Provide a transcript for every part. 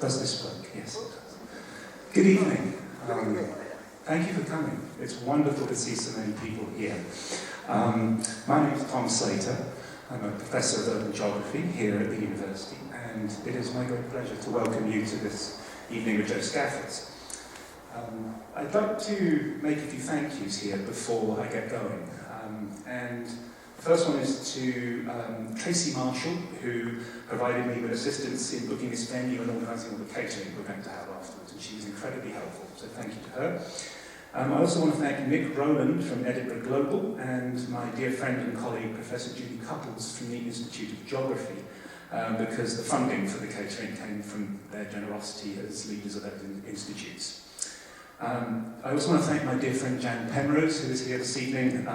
Does this work? Yes, it does. Good evening. Thank you for coming. It's wonderful to see so many people here. My name is Tom Slater. I'm a professor of urban geography here at the university, and it is my great pleasure to welcome you to this evening with Joe Schaffers. I'd like to make a few thank yous here before I get going. And the first one is to Tracy Marshall, who provided me with assistance in booking this venue and organising all the catering we're going to have afterwards, and she was incredibly helpful, so thank you to her. I also want to thank Nick Rowland from Edinburgh Global and my dear friend and colleague Professor Julie Couples from the Institute of Geography, because the funding for the catering came from their generosity as leaders of those institutes. I also want to thank my dear friend Jan Penrose, who is here this evening.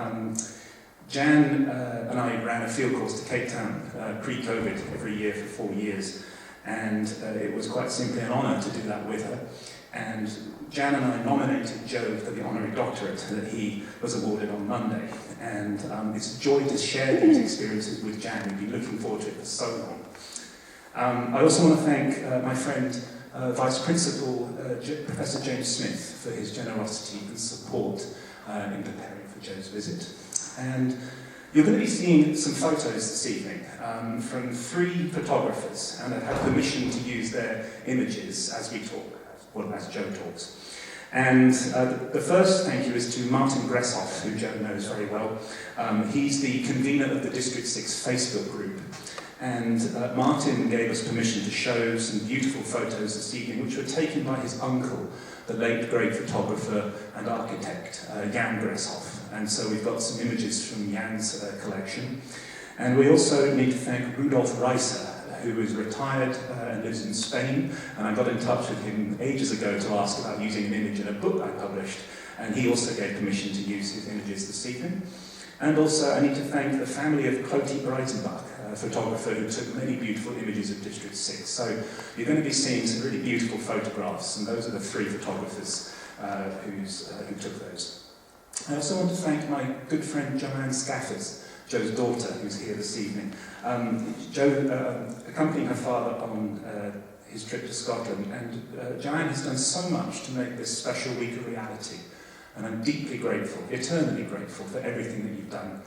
Jan and I ran a field course to Cape Town pre-COVID every year for 4 years, and it was quite simply an honour to do that with her. And Jan and I nominated Joe for the Honorary Doctorate that he was awarded on Monday, and it's a joy to share these experiences with Jan. We've been looking forward to it for so long. I also want to thank my friend Vice Principal Professor James Smith for his generosity and support in preparing for Joe's visit. And you're going to be seeing some photos this evening from 3 photographers, and I've had permission to use their images as we talk, as Joe talks. And the first thank you is to Martin Gresshoff, who Joe knows very well. He's the convener of the District 6 Facebook group. And Martin gave us permission to show some beautiful photos this evening, which were taken by his uncle, the late great photographer and architect, Jan Gresshoff. And so we've got some images from Jan's collection. And we also need to thank Rudolf Reiser, who is retired and lives in Spain. And I got in touch with him ages ago to ask about using an image in a book I published. And he also gave permission to use his images this evening. And also I need to thank the family of Clotilde Breitenbach, a photographer who took many beautiful images of District 6. So you're going to be seeing some really beautiful photographs, and those are the 3 photographers who took those. I also want to thank my good friend Joanne Schaffers, Joe's daughter, who's here this evening. Joe accompanied her father on his trip to Scotland, and Joanne has done so much to make this special week a reality. And I'm deeply grateful, eternally grateful for everything that you've done.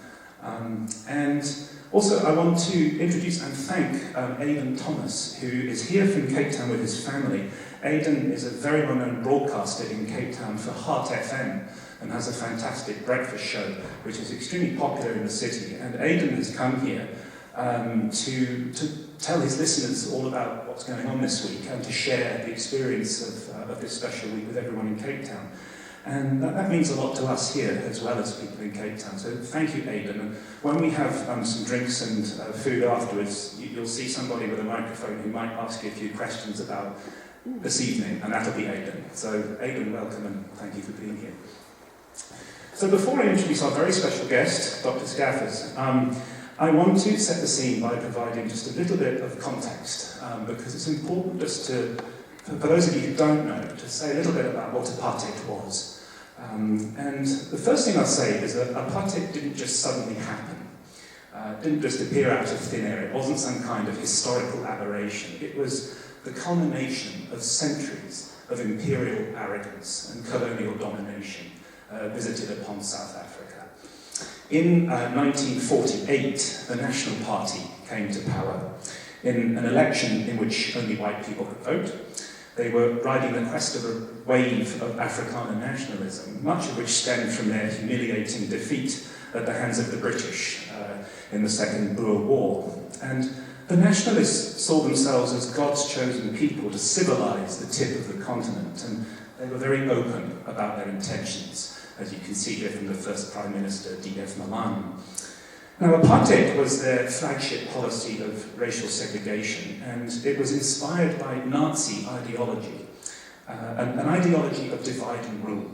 And also I want to introduce and thank Aidan Thomas, who is here from Cape Town with his family. Aidan is a very well-known broadcaster in Cape Town for Heart FM and has a fantastic breakfast show, which is extremely popular in the city. And Aidan has come here to tell his listeners all about what's going on this week and to share the experience of this special week with everyone in Cape Town. And that means a lot to us here, as well as people in Cape Town. So thank you, Aidan. And when we have some drinks and food afterwards, you'll see somebody with a microphone who might ask you a few questions about this evening, and that'll be Aidan. So Aidan, welcome, and thank you for being here. So before I introduce our very special guest, Dr. Schaffers, I want to set the scene by providing just a little bit of context, because it's important just to, for those of you who don't know, to say a little bit about what apartheid was. And the first thing I'll say is that apartheid didn't just suddenly happen. It didn't just appear out of thin air. It wasn't some kind of historical aberration. It was the culmination of centuries of imperial arrogance and colonial domination visited upon South Africa. In 1948, the National Party came to power in an election in which only white people could vote. They were riding the crest of a wave of Afrikaner nationalism, much of which stemmed from their humiliating defeat at the hands of the British in the Second Boer War. And the nationalists saw themselves as God's chosen people to civilise the tip of the continent, and they were very open about their intentions, as you can see here from the first Prime Minister, D.F. Malan. Now, apartheid was their flagship policy of racial segregation, and it was inspired by Nazi ideology, an ideology of divide and rule.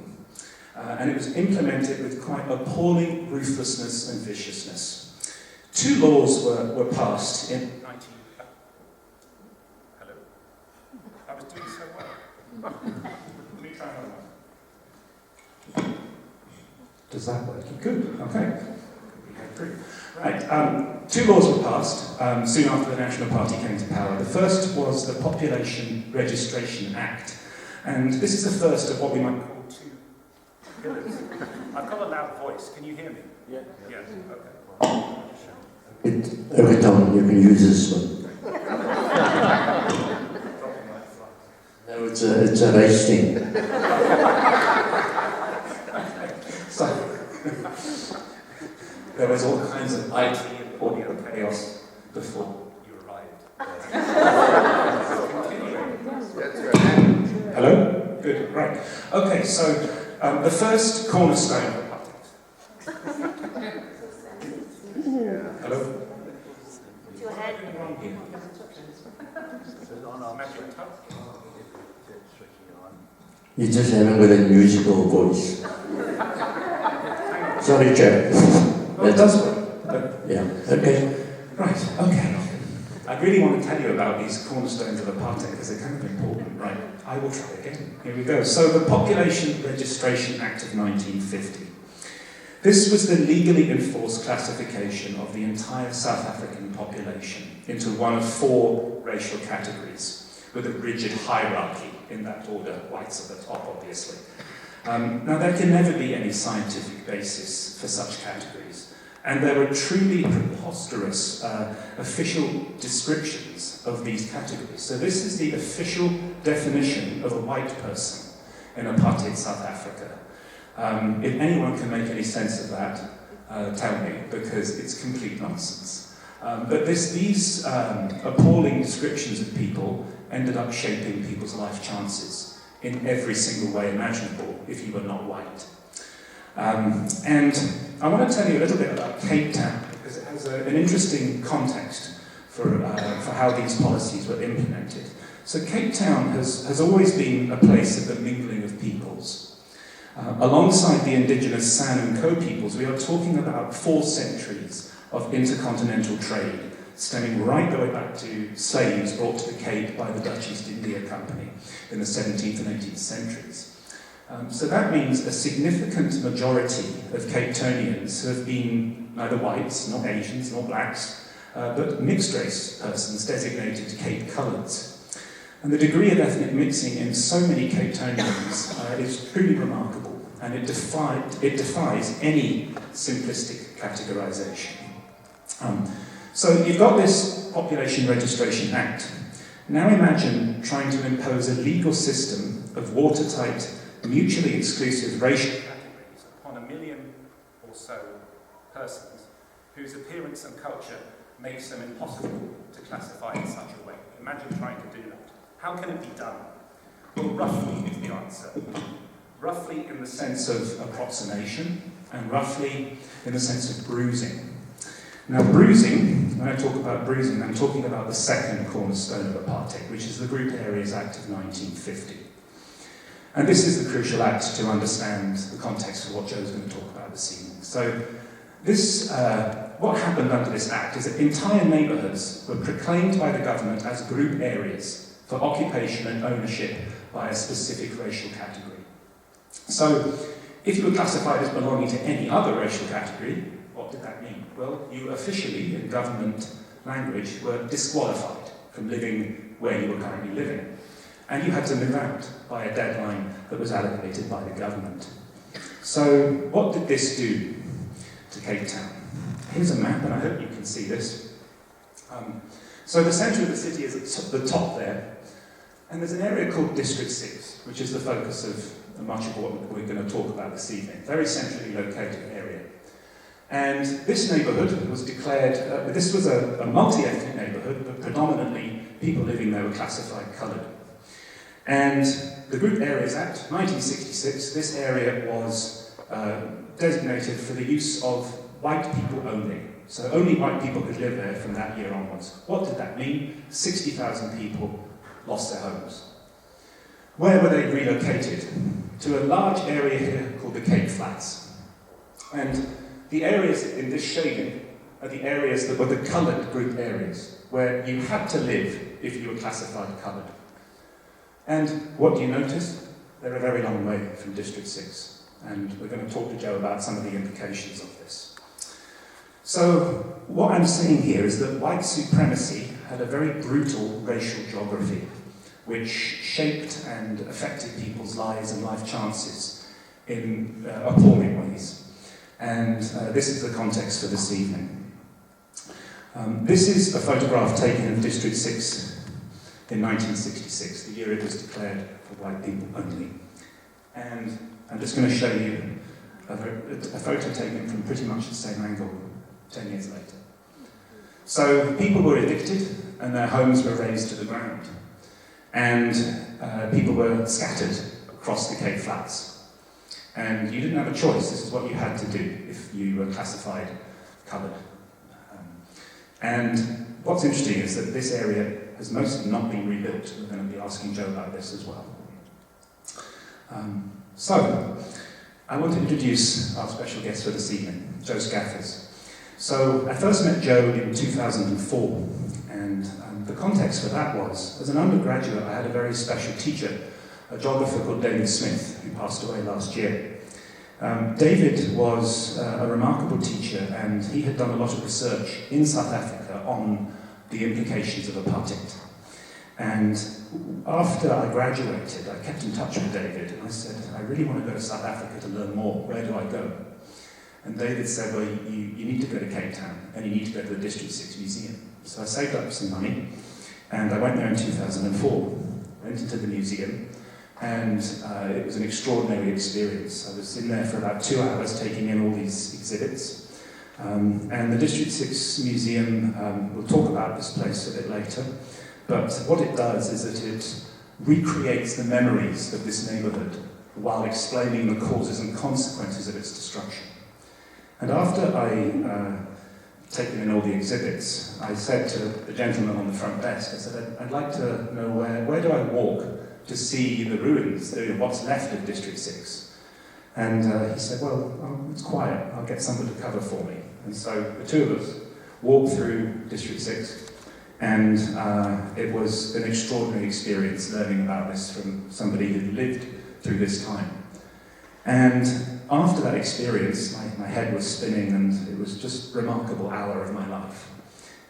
And it was implemented with quite appalling ruthlessness and viciousness. 2 laws were passed in 19... Hello? I was doing so well. Let me try another one. Does that work? Good, okay. true. Right. Two laws were passed soon after the National Party came to power. The first was the Population Registration Act. And this is the first of what we might call two pillars. I've got a loud voice. Can you hear me? Yeah. Yes. Okay. Every time you can use this one. No, it's a race thing. So, there was all kinds of IT and audio chaos before you arrived. Hello? Good, right. Okay, so the first cornerstone of Apartheid. Hello? Your head. You just haven't got a musical voice. Sorry, Jack. Well, it does work. Yeah, okay. Right, okay. I really want to tell you about these cornerstones of apartheid because they're kind of important. Right, I will try again. Here we go. So the Population Registration Act of 1950. This was the legally enforced classification of the entire South African population into one of four racial categories, with a rigid hierarchy in that order, whites at the top, obviously. Now, there can never be any scientific basis for such categories, and there are truly preposterous official descriptions of these categories. So this is the official definition of a white person in apartheid South Africa. If anyone can make any sense of that, tell me, because it's complete nonsense. But these appalling descriptions of people ended up shaping people's life chances in every single way imaginable if you were not white. And I want to tell you a little bit about Cape Town, because it has an interesting context for how these policies were implemented. So Cape Town has always been a place of the mingling of peoples. Alongside the indigenous San and Co peoples, we are talking about 4 centuries of intercontinental trade, stemming right the way back to slaves brought to the Cape by the Dutch East India Company in the 17th and 18th centuries. So that means a significant majority of Cape Townians have been neither whites, nor Asians, nor blacks, but mixed-race persons designated Cape Coloureds. And the degree of ethnic mixing in so many Cape Townians is truly remarkable, and it defies any simplistic categorization. So you've got this Population Registration Act. Now imagine trying to impose a legal system of watertight, mutually exclusive racial categories upon 1 million or so persons whose appearance and culture makes them impossible to classify in such a way. Imagine trying to do that. How can it be done? Well, roughly is the answer. Roughly in the sense of approximation, and roughly in the sense of bruising. Now, bruising, when I talk about bruising, I'm talking about the second cornerstone of apartheid, which is the Group Areas Act of 1950. And this is the crucial act to understand the context of what Joe's going to talk about this evening. So, what happened under this act is that entire neighbourhoods were proclaimed by the government as group areas for occupation and ownership by a specific racial category. So, if you were classified as belonging to any other racial category, what did that mean? Well, you officially, in government language, were disqualified from living where you were currently living. And you had to move out by a deadline that was allocated by the government. So, what did this do to Cape Town? Here's a map, and I hope you can see this. So the centre of the city is at the top there, and there's an area called District 6, which is the focus of much of what we're going to talk about this evening. Very centrally located area. And this neighbourhood was declared, this was a multi-ethnic neighbourhood, but predominantly people living there were classified coloured. And the Group Areas Act, 1966, this area was designated for the use of white people only. So only white people could live there from that year onwards. What did that mean? 60,000 people lost their homes. Where were they relocated? To a large area here called the Cape Flats. And the areas in this shading are the areas that were the coloured group areas, where you had to live if you were classified coloured. And what do you notice? They're a very long way from District 6. And we're going to talk to Joe about some of the implications of this. So what I'm saying here is that white supremacy had a very brutal racial geography which shaped and affected people's lives and life chances in appalling ways. And this is the context for this evening. This is a photograph taken of District 6 in 1966, the year it was declared for white people only. And I'm just going to show you a photo taken from pretty much the same angle 10 years later. So people were evicted and their homes were razed to the ground. And people were scattered across the Cape Flats. And you didn't have a choice. This is what you had to do if you were classified coloured. And what's interesting is that this area has mostly not been rebuilt. We're going to be asking Joe about this as well. So, I want to introduce our special guest for this evening, Joe Schaffers. So, I first met Joe in 2004, and the context for that was, as an undergraduate, I had a very special teacher, a geographer called David Smith, who passed away last year. David was a remarkable teacher, and he had done a lot of research in South Africa on the implications of apartheid. And after I graduated, I kept in touch with David, and I said, I really want to go to South Africa to learn more. Where do I go? And David said, well, you need to go to Cape Town, and you need to go to the District 6 Museum. So I saved up some money, and I went there in 2004, went into the museum, and it was an extraordinary experience. I was in there for about 2 hours taking in all these exhibits. And the District 6 Museum, we'll talk about this place a bit later, but what it does is that it recreates the memories of this neighbourhood while explaining the causes and consequences of its destruction. And after I taken in all the exhibits, I said to the gentleman on the front desk, I said, I'd like to know where do I walk to see the ruins, what's left of District 6? And he said, well, it's quiet, I'll get someone to cover for me. And so the two of us walked through District 6, and it was an extraordinary experience learning about this from somebody who lived through this time. And after that experience, my head was spinning, and it was just a remarkable hour of my life.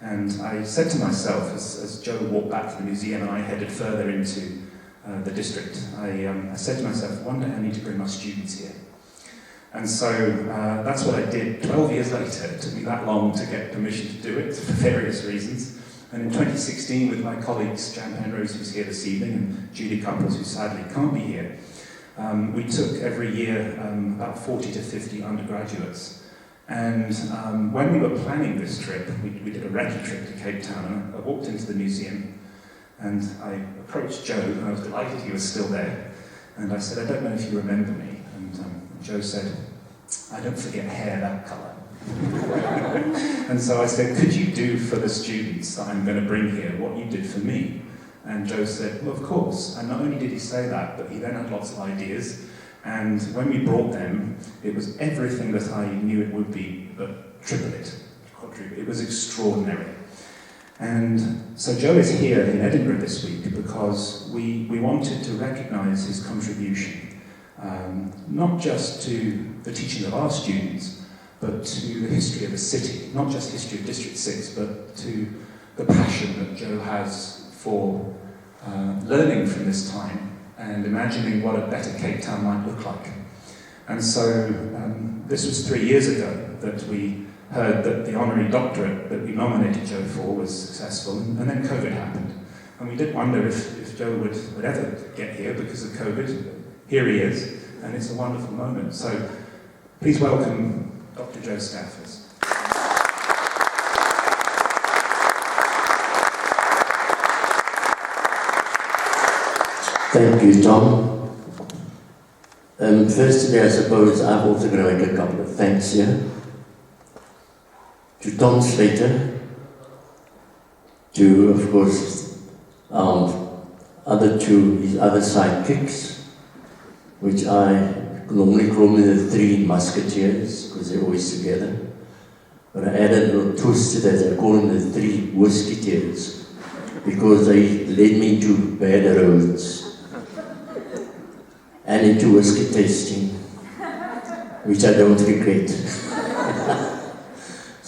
And I said to myself, as Joe walked back to the museum and I headed further into the district, I said to myself, one day I need to bring my students here. And so that's what I did 12 years later. It took me that long to get permission to do it for various reasons. And in 2016, with my colleagues, Jan Penrose, who's here this evening, and Julie Couples, who sadly can't be here, we took every year about 40 to 50 undergraduates. And when we were planning this trip, we did a recce trip to Cape Town, and I walked into the museum, and I approached Joe, and I was delighted he was still there. And I said, I don't know if you remember me. And Joe said, I don't forget hair that colour. And so I said, could you do for the students that I'm going to bring here what you did for me? And Joe said, well, of course. And not only did he say that, but he then had lots of ideas. And when we brought them, it was everything that I knew it would be, but triple it, quadruple. It was extraordinary. And so Joe is here in Edinburgh this week because we wanted to recognise his contribution, not just to the teaching of our students, but to the history of the city, not just history of District 6, but to the passion that Joe has for learning from this time and imagining what a better Cape Town might look like. And so this was 3 years ago that we heard that the Honorary Doctorate that we nominated Joe for was successful, and then COVID happened. And we did wonder if Joe would ever get here because of COVID. Here he is, and it's a wonderful moment. So please welcome Dr. Joe Schaffers. Thank you, Tom. Firstly, I suppose I'm also going to make a couple of thanks here. To Tom Slater, to, of course, his other sidekicks, which I normally call me the Three Musketeers, because they're always together. But I added a little twist to that, I call them the Three Whisketeers, because they led me into bad roads and into whiskey tasting, which I don't regret.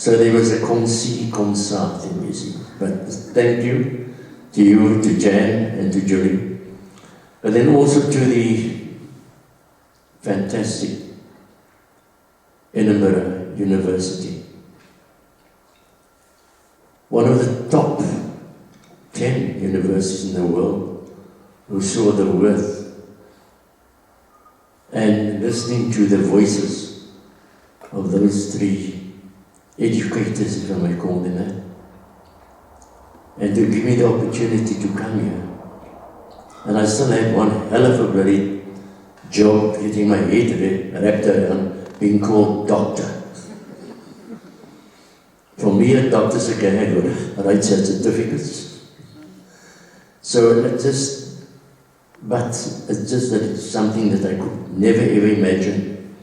So there was a comme ci, comme ça thing, you see. But thank you, to Jan and to Julie. But then also to the fantastic Edinburgh University. One of the top 10 universities in the world who saw the worth and listening to the voices of those three educators, if I may call them that, and to give me the opportunity to come here. And I still had one hell of a bloody job getting my head wrapped around being called doctor. For me, a doctor's a guy who writes certificates. So it's just that it's something that I could never ever imagine.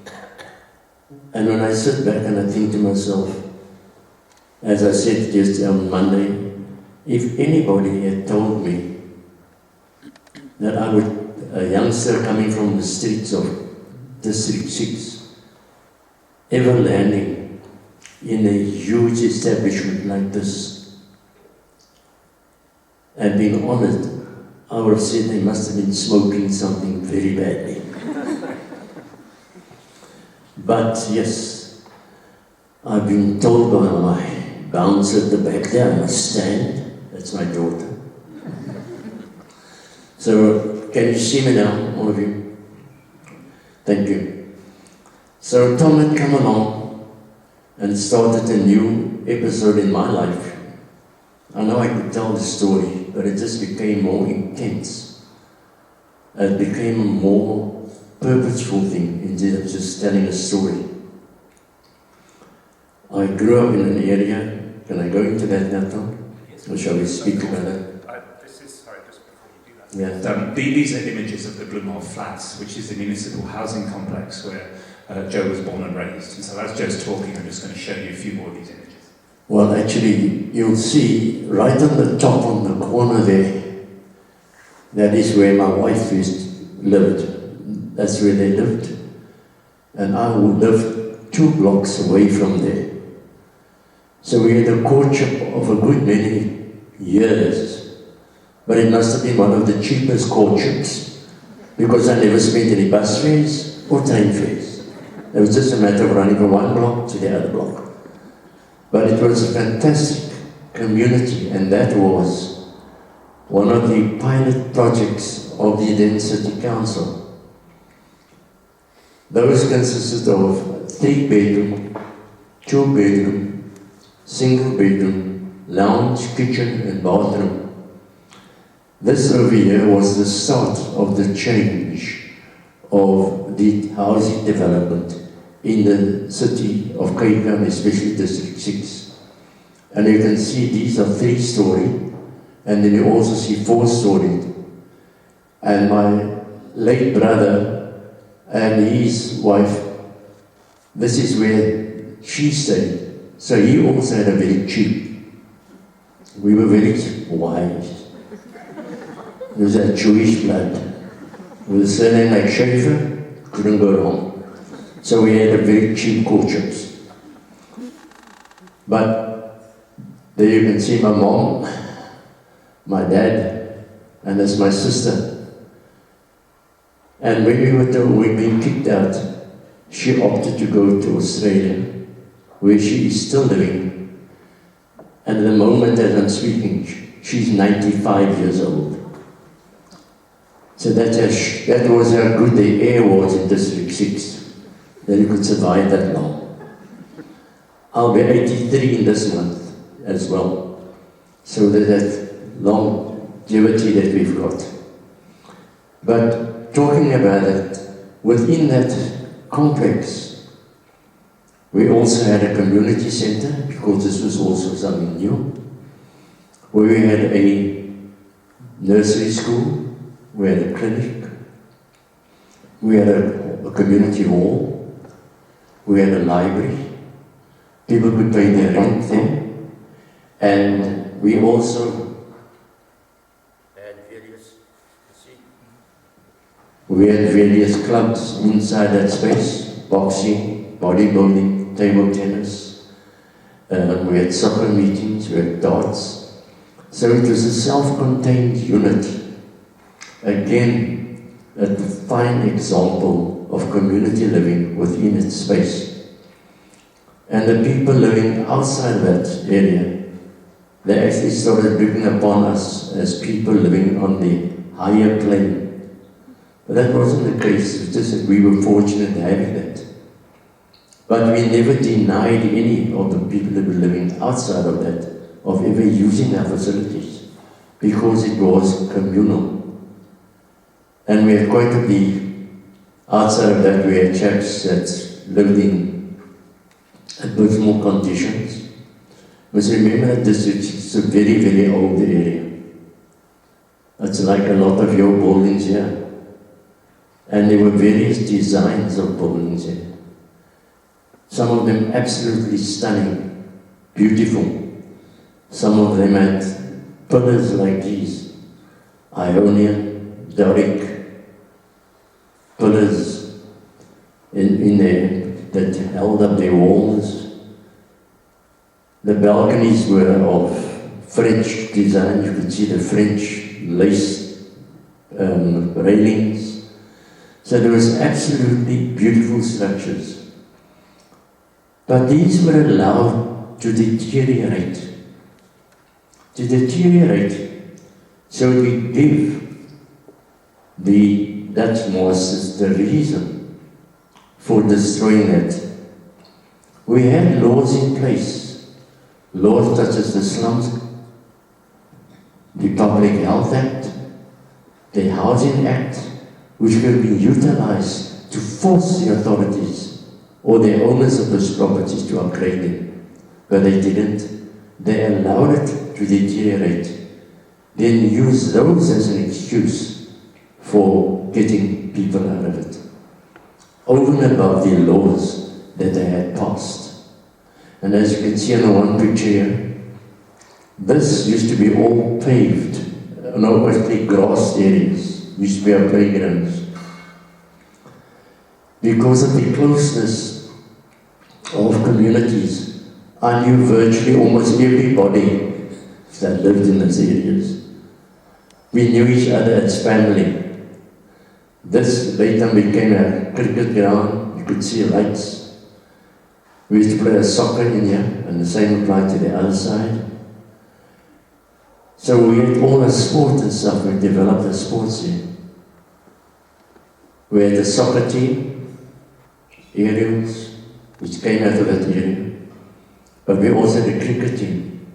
And when I sit back and I think to myself, as I said just on Monday, if anybody had told me that I would, a youngster coming from the streets of District 6, ever landing in a huge establishment like this, and being honoured, I would have said they must have been smoking something very badly. But yes, I've been told by my bouncer at the back there, I must stand. That's my daughter. So, can you see me now, all of you? Thank you. So Tom had come along and started a new episode in my life. I know I could tell the story, but it just became more intense. It became a more purposeful thing instead of just telling a story. I grew up in an area. Can I go into that now, Tom? Yes. Or shall we speak about it? Sorry, just before you do that. Yeah. These are images of the Blumhof Flats, which is the municipal housing complex where Joe was born and raised. And so as Joe's talking, I'm just going to show you a few more of these images. Well, actually, you'll see right on the top, on the corner there, that is where my wife lived. That's where they lived. And I would live 2 blocks away from there. So we had a courtship of a good many years. But it must have been one of the cheapest courtships, because I never spent any bus fares or train fares. It was just a matter of running from one block to the other block. But it was a fantastic community, and that was one of the pilot projects of the then City Council. Those consisted of 3-bedroom, 2-bedroom, single-bedroom, lounge, kitchen and bathroom. This over here was the start of the change of the housing development in the city of Cape Town, especially District 6. And you can see these are 3-story, and then you also see 4-story. And my late brother and his wife, this is where she stayed. So he also had a very cheap. We were very wise. There was that Jewish blood. With a surname like Schaffers, couldn't go wrong. So we had a very cheap courtships. But there you can see my mom, my dad, and there's my sister. And when we were told we'd been kicked out, she opted to go to Australia, where she is still living. And at the moment that I'm speaking, she's 95 years old. So that was how good the air was in District 6. That you could survive that long. I'll be 83 in this month as well. So that longevity that we've got. But talking about it, within that complex, we also had a community center, because this was also something new, where we had a nursery school, we had a clinic, we had a community hall, we had a library, people could pay their rent there, and we also had various clubs inside that space, boxing, bodybuilding, table tennis, We had soccer meetings, we had darts. So it was a self-contained unit. Again, a fine example of community living within its space. And the people living outside that area, they actually started looking upon us as people living on the higher plane. But that wasn't the case, it was just that we were fortunate having that. But we never denied any of the people that were living outside of that, of ever using our facilities, because it was communal. And we had quite a bit, outside of that we had chaps that lived in abysmal conditions. But remember that this is a very, very old area. It's like a lot of your buildings here. And there were various designs of buildings here. Some of them absolutely stunning, beautiful. Some of them had pillars like these, Ionian, Doric pillars in there that held up their walls. The balconies were of French design. You could see the French lace railings. So there was absolutely beautiful structures. But these were allowed to deteriorate. So we give the Dutch masters the reason for destroying it. We had laws in place, laws such as the Slums, the Public Health Act, the Housing Act, which could be utilized to force the authorities or the owners of those properties to upgrade them. But they didn't. They allowed it to deteriorate, then use those as an excuse for getting people out of it, over and above the laws that they had passed. And as you can see in the one picture here, this used to be all paved, mostly grass areas, used to be our playgrounds. Because of the closeness of communities, I knew virtually almost everybody that lived in those areas. We knew each other as family. This later became a cricket ground. You could see lights. We used to play a soccer in here, and the same applied to the other side. So we had all the sport and stuff. We developed a sports here. We had a soccer team, aerials, which came out of that area. But we also had a cricket team.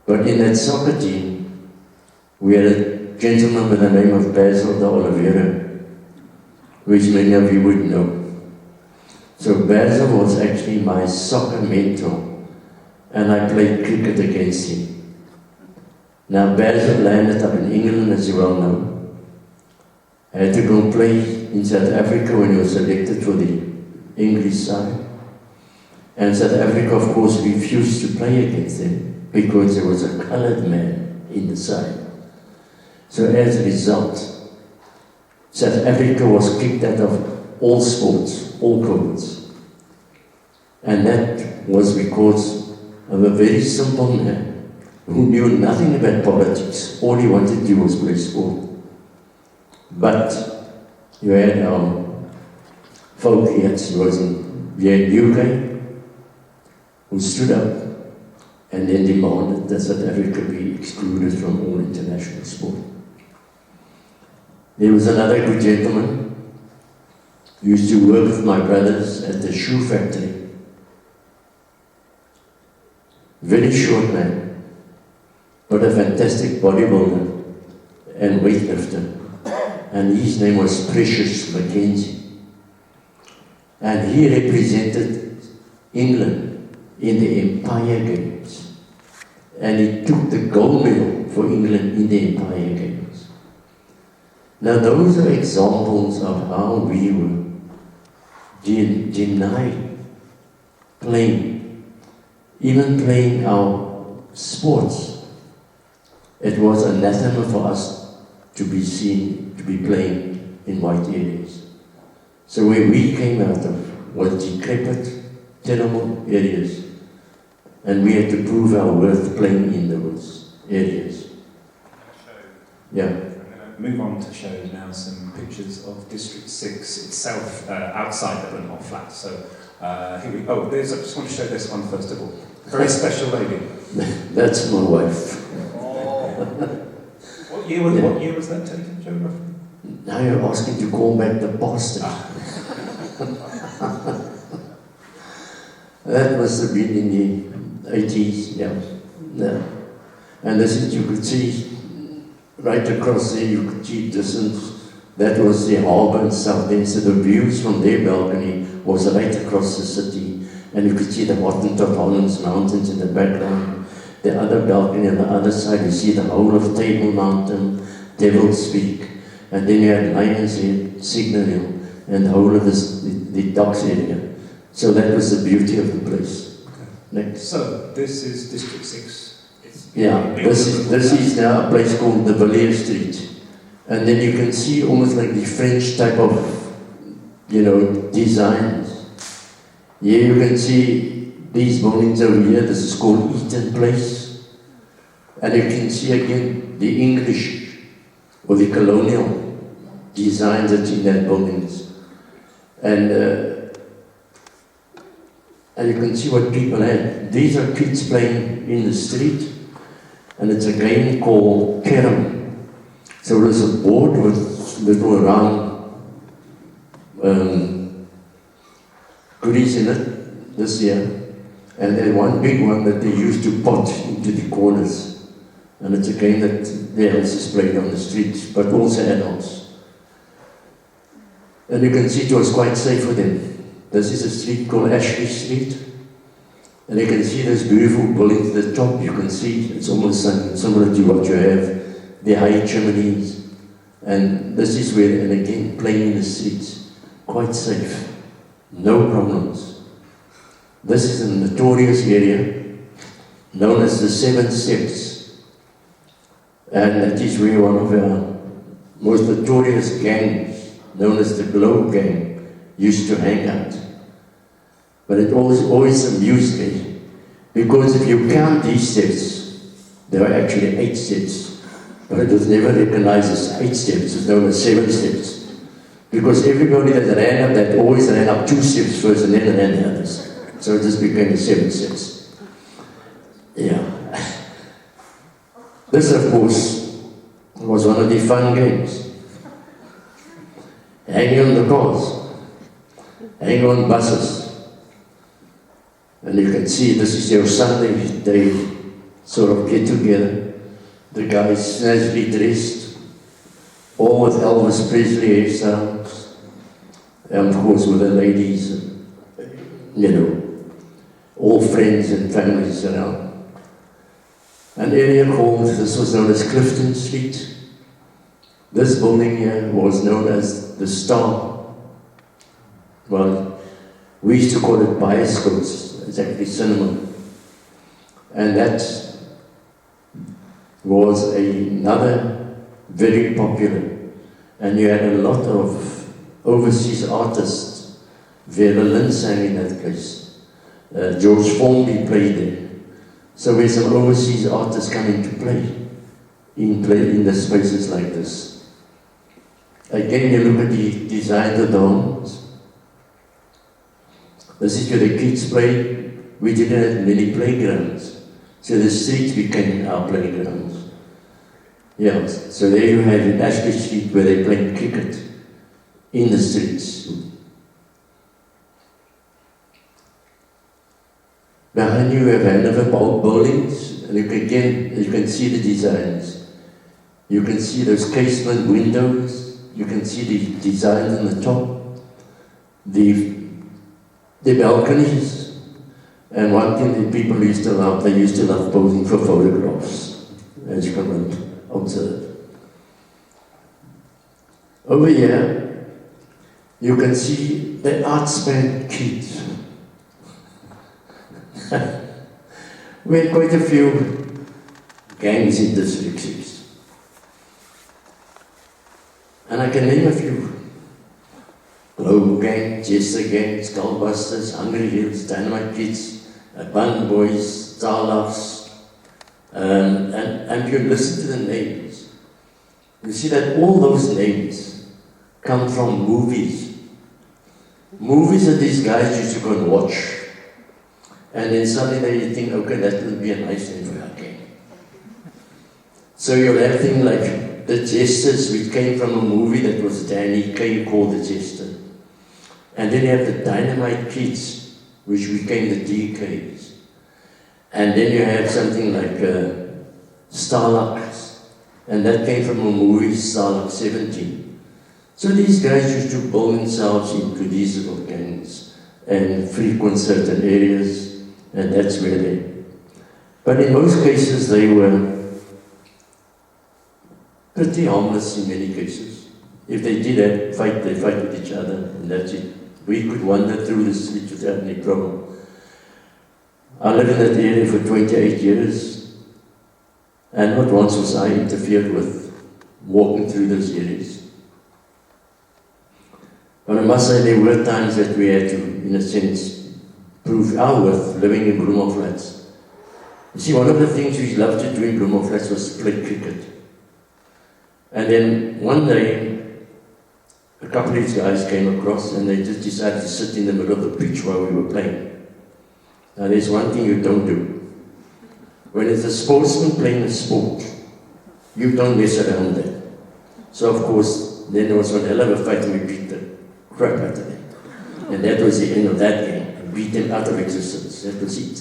But in that soccer team, we had a gentleman by the name of Basil de Oliveira, which many of you would know. So Basil was actually my soccer mentor, and I played cricket against him. Now Basil landed up in England, as you well know. I had to go play in South Africa when he was selected for the English side. And South Africa, of course, refused to play against him because there was a coloured man in the side. So as a result, South Africa was kicked out of all sports, all codes. And that was because of a very simple man who knew nothing about politics. All he wanted to do was play sport. But you had folk here, was in UK, who stood up and then demanded that South Africa be excluded from all international sport. There was another good gentleman who used to work with my brothers at the shoe factory. Very short man, but a fantastic bodybuilder and weightlifter. And his name was Precious Mackenzie. And he represented England in the Empire Games. And he took the gold medal for England in the Empire Games. Now those are examples of how we were denied playing, even playing our sports. It was anathema for us to be seen, to be playing in white areas. So where we came out of was decrepit, terrible areas. And we had to prove our worth playing in those areas. Yeah. I'm going to move on to show now some pictures of District 6 itself, outside the Brunel flat. So here we go. I just want to show this one first of all. Very special lady. That's my wife. What year was that taken, Joe? Roughly? Now you're asking to call back the past. That must have been in the 80s, yeah. And this is, you could see right across there, you could see distance. That was the harbour and stuff there. So the views from their balcony was right across the city. And you could see the Hottentot Hollands Mountains in the background. The other balcony on the other side, you see the whole of Table Mountain, Devil's Peak. And then you had Lions Head, Signal Hill, and the whole of the docks area. So that was the beauty of the place. Okay. Next. So this is District 6. Yeah, this is now a place called the Villiers Street. And then you can see almost like the French type of, designs. Here you can see these buildings over here. This is called Eaton Place. And you can see again the English or the colonial designs that's in that buildings. And you can see what people had. These are kids playing in the street. And it's a game called Kerem. So there's a board with little round goodies in it this year. And then one big one that they used to pot into the corners. And it's a game that the youngsters played on the streets, but also adults. And you can see it was quite safe for them. This is a street called Ashley Street. And you can see those beautiful buildings at the top. You can see it's almost similar to what you have, the high chimneys. And this is where, and again, playing in the streets, quite safe, no problems. This is a notorious area known as the Seven Steps. And that is where one of our most notorious gangs, known as the Globe Gang, used to hang out. But it always amused me, because if you count these steps, there are actually 8 steps, but it was never recognized as 8 steps, it's known as 7 steps. Because everybody that ran up that always ran up 2 steps first and then ran the others. So it just became the 7 steps. Yeah. This, of course, was one of the fun games. Hanging on the cars, hanging on buses. And you can see this is your Sunday, they sort of get together. The guys snazily dressed, all with Elvis Presley hairstyles, and of course with the ladies, all friends and families around. An area called, this was known as Clifton Street. This building here was known as the Star. Well, we used to call it bioscopes. It's actually cinema. And that was another very popular. And you had a lot of overseas artists. Vera Lynn sang in that place. George Formby played there. So there's some overseas artists coming to play in the spaces like this. Again, you look at the design of the homes. This is where the kids played. We didn't have many playgrounds, so the streets became our playgrounds. Yeah, so there you have in Ashley Street where they played cricket in the streets. Behind you have Hanover buildings, and you can see the designs. You can see those casement windows. You can see the designs on the top. The balconies. And one thing that people used to love, they used to love posing for photographs, as you can observe. Over here, you can see the Artspan kids. We had quite a few gangs in District 6. And I can name a few. Globe Gang, Jester Gang, Skullbusters, Hungry Hills, Dynamite Kids, Band Boys, Starlocks, and you listen to the names, you see that all those names come from movies. Movies that these guys used to go and watch. And then suddenly they think, okay, that will be a nice name for our game. So you'll have things like the Jesters, which came from a movie that was Danny Kaye called The Jester. And then you have the Dynamite Kids, which became the DKs. And then you have something like Starlocks, and that came from a movie, Starlock 17. So these guys used to build themselves into these little gangs and frequent certain areas, and that's where they... But in most cases they were pretty harmless in many cases. If they did have fight, they fight with each other, and that's it. We could wander through the streets without any problem. I lived in that area for 28 years, and not once was I interfered with walking through those areas. But I must say there were times that we had to, in a sense, prove our worth living in Bloemhof Flats. You see, one of the things we loved to do in Bloemhof Flats was to play cricket. And then one day, a couple of these guys came across and they just decided to sit in the middle of the pitch while we were playing. Now there's one thing you don't do. When it's a sportsman playing a sport, you don't mess around there. So of course, then there was one hell of a fight and we beat the crap out of them. And that was the end of that game. We beat them out of existence. That was it.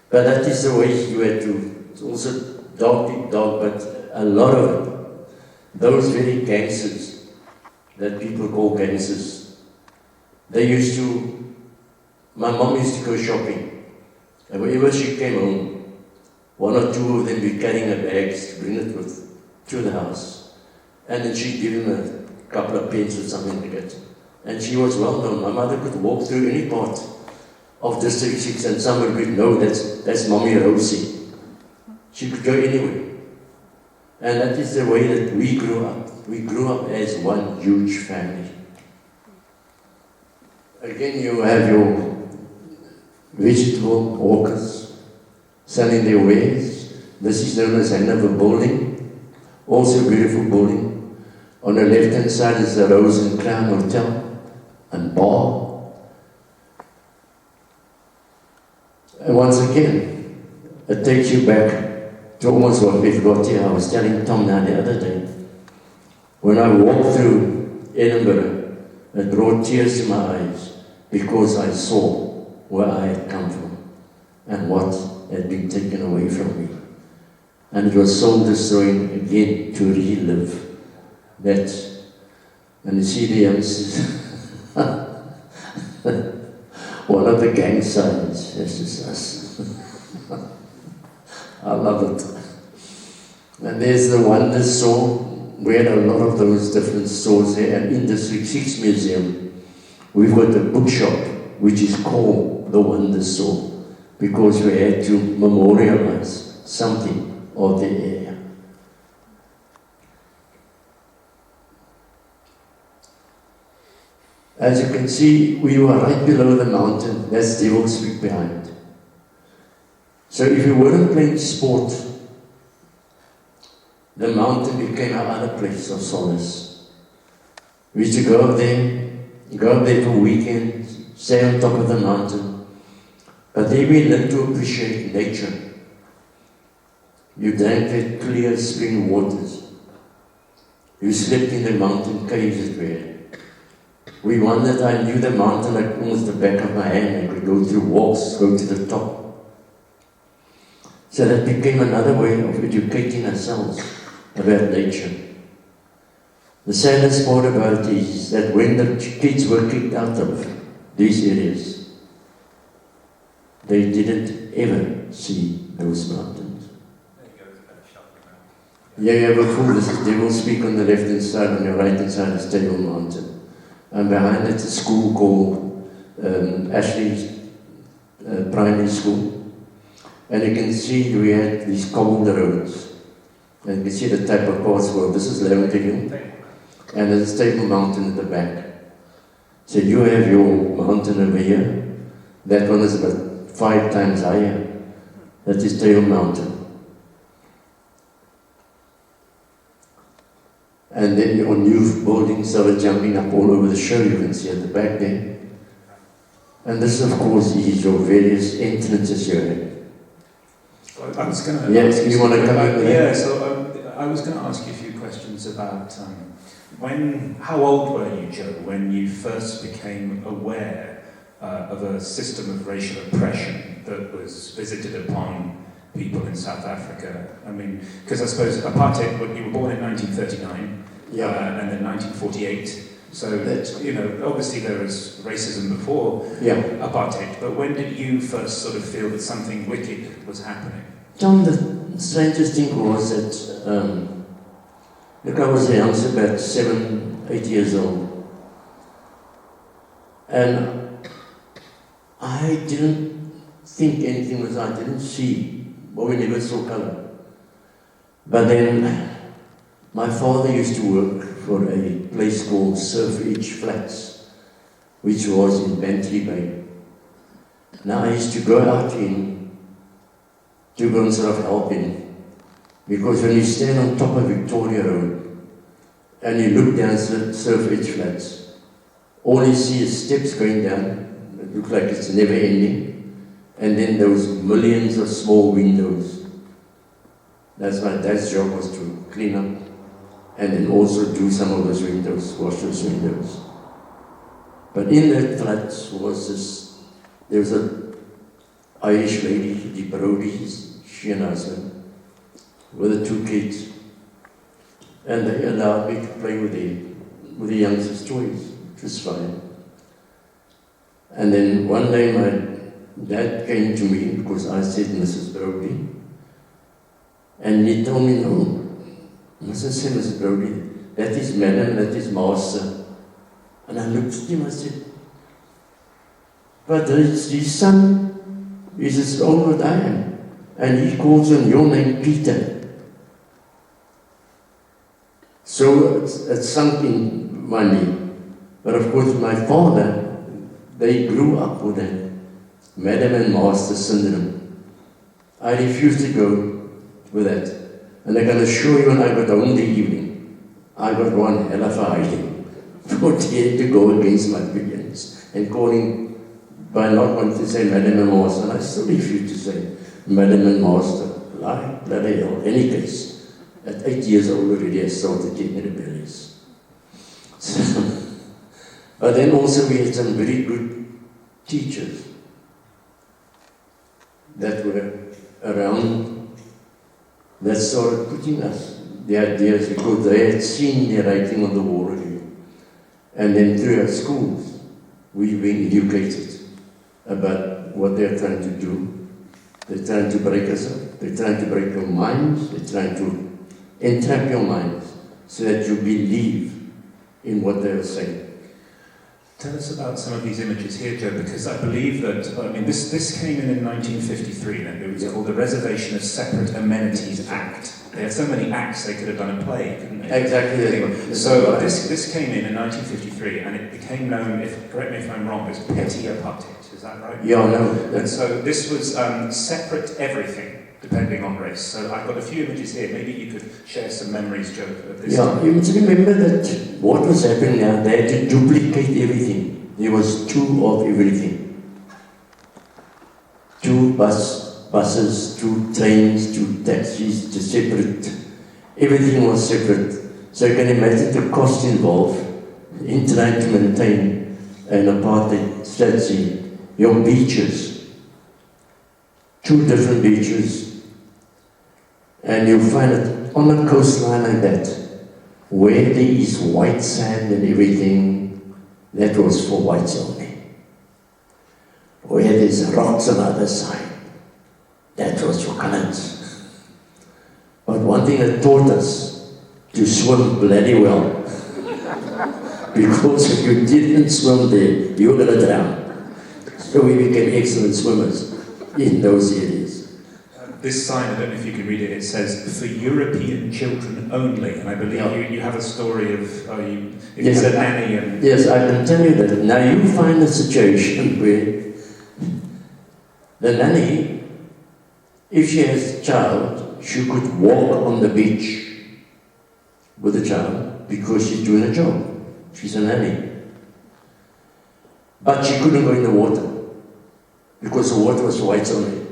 But that is the way you had to, it's also dog eat dog, but a lot of it, those very gangsters that people call gangsters, they used to, my mom used to go shopping, and whenever she came home, one or two of them would be carrying her bags to bring it with to the house. And then she'd give him a couple of pence or something like that. And she was well known. My mother could walk through any part of District 6 and somebody would know that's Mommy Rosie. She could go anywhere. And that is the way that we grew up. We grew up as one huge family. Again, you have your vegetable hawkers selling their wares. This is known as Hanover Building, also a beautiful building. On the left-hand side is the Rose and Crown Hotel and bar. And once again, it takes you back to almost what we've got here. I was telling Tom now the other day, when I walked through Edinburgh, it brought tears to my eyes because I saw where I had come from and what had been taken away from me. And it was soul destroying again to relive that. And you see the youngsters, one of the gang signs, this is us. I love it. And there's the Wonder Store. We had a lot of those different stores there. And in the District 6 Museum, we've got a bookshop which is called the Wonder Store because we had to memorialize something of the area. As you can see, we were right below the mountain. That's Devil's Peak behind. So if you weren't playing sport, the mountain became our other place of solace. We used to go up there for weekends, stay on top of the mountain. But there we learned to appreciate nature. You drank the clear spring waters. You slept in the mountain caves that we had. We wandered, I knew the mountain like almost the back of my hand. I could go through walks, go to the top. So that became another way of educating ourselves about nature. The saddest part about it is that when the kids were kicked out of these areas, they didn't ever see those mountains. Yeah, you have a full, this is Devil's Peak on the left-hand side, on your right-hand side is Table Mountain. And behind it is a school called Ashley Primary School. And you can see we had these cobbled roads. And you can see the type of cars were. This is Lavender Hill. And there's a Table Mountain at the back. So you have your mountain over here. That one is about 5 times higher. That is Tail Mountain. And then your new buildings started jumping up all over the show, you can see at the back there. And this, of course, is your various entrances here. I was going to yes, you want to come in with yeah, so I was going to ask you a few questions about how old were you, Joe, when you first became aware of a system of racial oppression that was visited upon people in South Africa? I mean, because I suppose apartheid, you were born in 1939, and then 1948. So that, you know, obviously there was racism before apartheid, but when did you first sort of feel that something wicked was happening? John, the strangest thing was that, look, I was a youngster, about 7, 8 years old, and I didn't think anything was, I didn't see, well, we never saw colour. But then, my father used to work for a place called Surf Edge Flats, which was in Bantry Bay. Now I used to go out in to go and sort of help him, because when you stand on top of Victoria Road and you look down Surf Edge Flats, all you see is steps going down. It looks like it's never ending, and then those millions of small windows. That's my dad's job, was to clean up and then also do some of those windows, wash those windows. But in that flat was this, there was a Irish lady, the Brodies, she and husband, with the 2 kids. And they allowed me to play with the youngsters' toys, which was fine. And then one day my dad came to me, because I said Mrs. Brody, and he told me, no, Mrs. say, Mrs. Brody, that is madam, that is master. And I looked at him, I said, but his son is as old as I am, and he calls on your name Peter. So it sunk in my knee. But of course my father, they grew up with that madam and master syndrome. I refused to go with that. And I can assure you, when I got home in the evening, I got one hell of a hiding for daring to go against my opinions and calling by not wanting to say Madam and Master, and I still refuse to say Madam and Master. Lie, bloody hell. Any case, at 8 years old already, I started getting rebellious. So, but then also we had some very good teachers that were around that started putting us the ideas, because they had seen the writing on the wall already. And then through our schools, we've been educated about what they're trying to do. They're trying to break us up. They're trying to break your minds. They're trying to entrap your minds so that you believe in what they're saying. Tell us about some of these images here, Joe, because I believe that, I mean, this came in 1953, and it was called the Reservation of Separate Amenities Act. They had so many acts, they could have done a play, couldn't they? Exactly. Anyway, so this came in 1953, and it became known, correct me if I'm wrong, as petty apartheid. Is that right? Yeah, no. And so this was separate everything, depending on race. So I've got a few images here. Maybe you could share some memories, Joe, of this. Yeah, you must remember that what was happening now, they had to duplicate everything. There was 2 of everything. 2 buses, 2 trains, 2 taxis, just separate. Everything was separate. So you can imagine the cost involved in trying to maintain an apartheid strategy. Your beaches, 2 different beaches, and you find it on a coastline like that, where there is white sand and everything, that was for whites only. Where there's rocks on the other side, that was for coloreds. But one thing that taught us to swim bloody well, because if you didn't swim there, you were going to drown. So we became excellent swimmers in those areas. This sign, I don't know if you can read it, it says, for European children only. And I believe you have a story of, it's a nanny and... Yes, I can tell you that. Now you find a situation where the nanny if she has a child, she could walk on the beach with the child because she's doing a job. She's a nanny. But she couldn't go in the water because the water was whites only.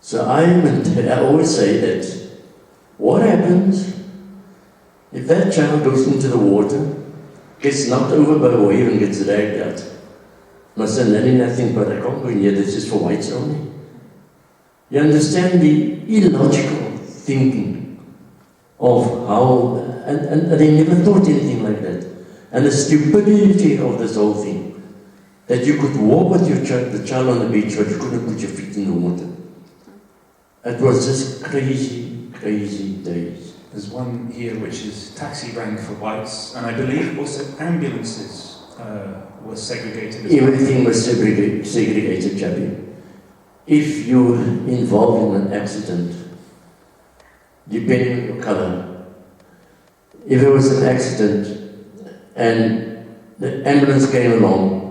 So I always say that what happens if that child goes into the water, gets knocked over by a wave and gets dragged out? Must say, nanny, nothing, but I can't go in here, this is for whites only. You understand the illogical thinking of how, and they never thought anything like that. And the stupidity of this whole thing, that you could walk with your the child on the beach, but you couldn't put your feet in the water. It was just crazy, crazy days. There's one here which is taxi rank for whites, and I believe also ambulances were segregated as well. Everything was segregated, Chappie. If you're involved in an accident, depending on your colour, if there was an accident and the ambulance came along,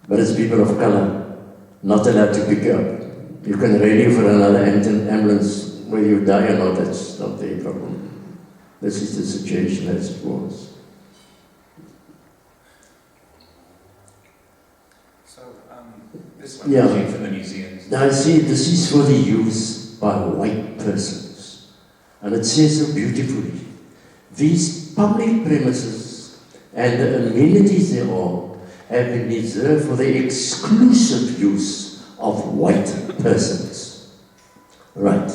but it's people of colour, not allowed to pick you up. You can radio for another ambulance, whether you die or not, that's not their problem. This is the situation as it was. So, this one is for the museums. Now, see, this is for the use by white persons. And it says so beautifully. These public premises and the amenities thereof have been reserved for the exclusive use of white persons. Right.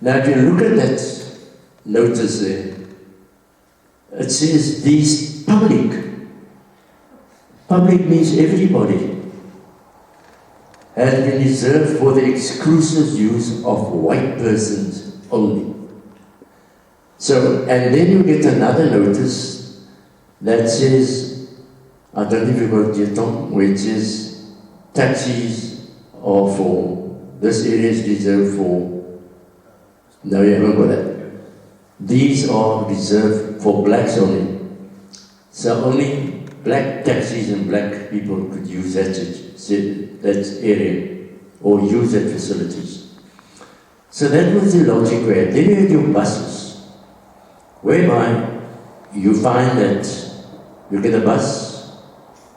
Now, if you look at that notice there, it says these public. Public means everybody. Has been reserved for the exclusive use of white persons only. So, and then you get another notice that says, I don't know if you got it yet, Tom, where it says, taxis are for, this area is reserved for, no, you haven't got that. These are reserved for blacks only. So only black taxis and black people could use that area or use that facilities. So that was the logic where then you had your buses, whereby you find that you get a bus,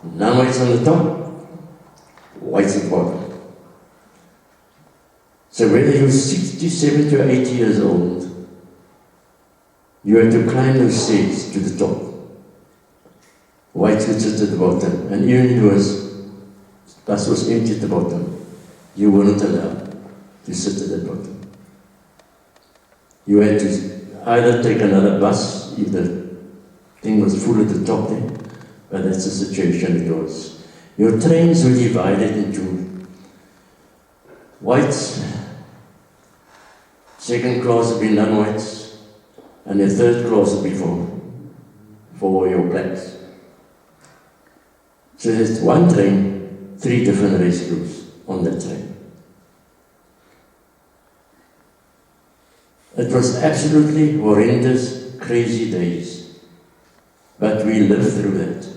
non-whites on the top, whites at the bottom. So whether you're 60, 70 or 80 years old, you had to climb those stairs to the top. Whites would sit at the bottom, and even if the bus was empty at the bottom, you weren't allowed to sit at the bottom. You had to either take another bus if the thing was full at the top there, but that's the situation it was. Your trains were divided into whites, second class would be non-whites, and the third class would be for your blacks. So there's one train, 3 different race groups on that train. It was absolutely horrendous, crazy days. But we lived through that.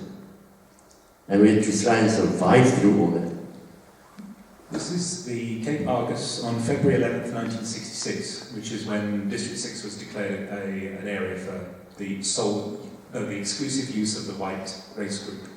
And we had to try and survive through all that. This is the Cape Argus on February 11th, 1966, which is when District 6 was declared an area for the exclusive use of the white race group.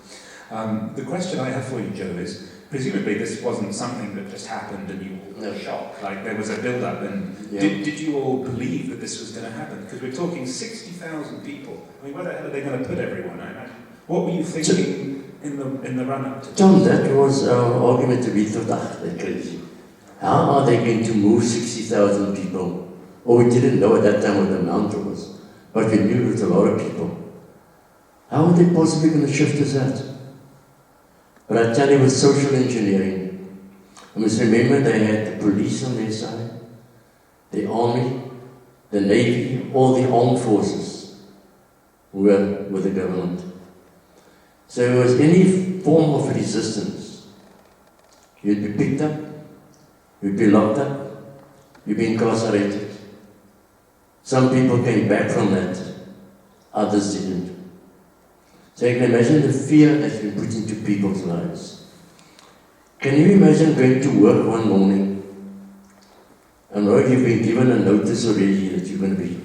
The question I have for you, Joe, is presumably this wasn't something that just happened and you all were shocked. Like there was a build-up, and did you all believe that this was going to happen? Because we're talking 60,000 people. I mean, where the hell are they going to put everyone? I imagine. What were you thinking in the run-up to? Tom, that was our argument to be thought, they're crazy. How are they going to move 60,000 people? Oh, we didn't know at that time what the amount was, but we knew it was a lot of people. How are they possibly going to shift us out? But I tell you, with social engineering, you must remember they had the police on their side, the army, the navy, all the armed forces were with the government. So if there was any form of resistance, you'd be picked up, you'd be locked up, you'd be incarcerated. Some people came back from that, others didn't. So you can imagine the fear that's been put into people's lives. Can you imagine going to work one morning and you've been given a notice already that you're going to be,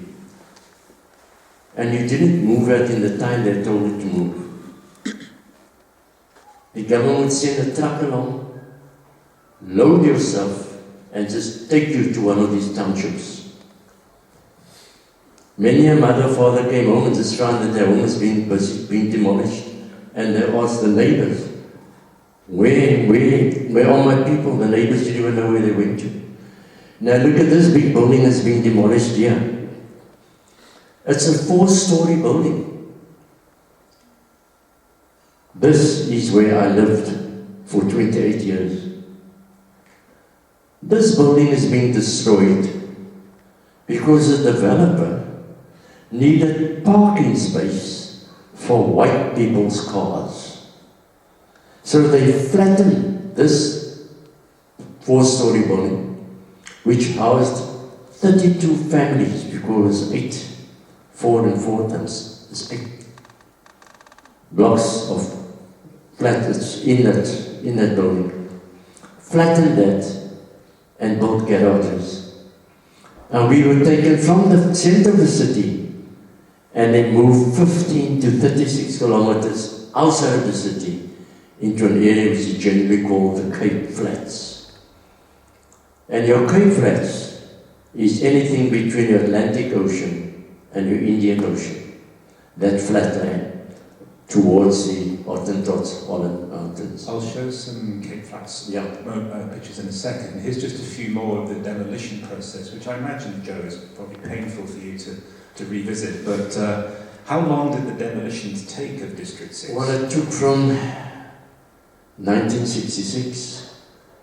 and you didn't move out in the time they told you to move? The government would send a truck along, load yourself, and just take you to one of these townships. Many a mother or father came home and just found that their home has been demolished, and they asked the neighbors, where are my people? The neighbors didn't even know where they went to. Now look at this big building that's been demolished here. It's a 4-story building. This is where I lived for 28 years. This building is being destroyed because the developer needed parking space for white people's cars. So they flattened this 4-story building, which housed 32 families, because 8 Ford and 4 tons. It's 8 blocks of flats in that building. Flattened that and built garages. And we were taken from the center of the city and then moved 15 to 36 kilometers outside of the city into an area which is generally called the Cape Flats. And your Cape Flats is anything between your Atlantic Ocean and your Indian Ocean, that flat land towards the Hottentots, Holland Mountains. I'll show some Cape Flats Yeah. pictures in a second. Here's just a few more of the demolition process, which I imagine, Joe, is probably painful for you to revisit. But how long did the demolitions take of District 6? Well, it took from 1966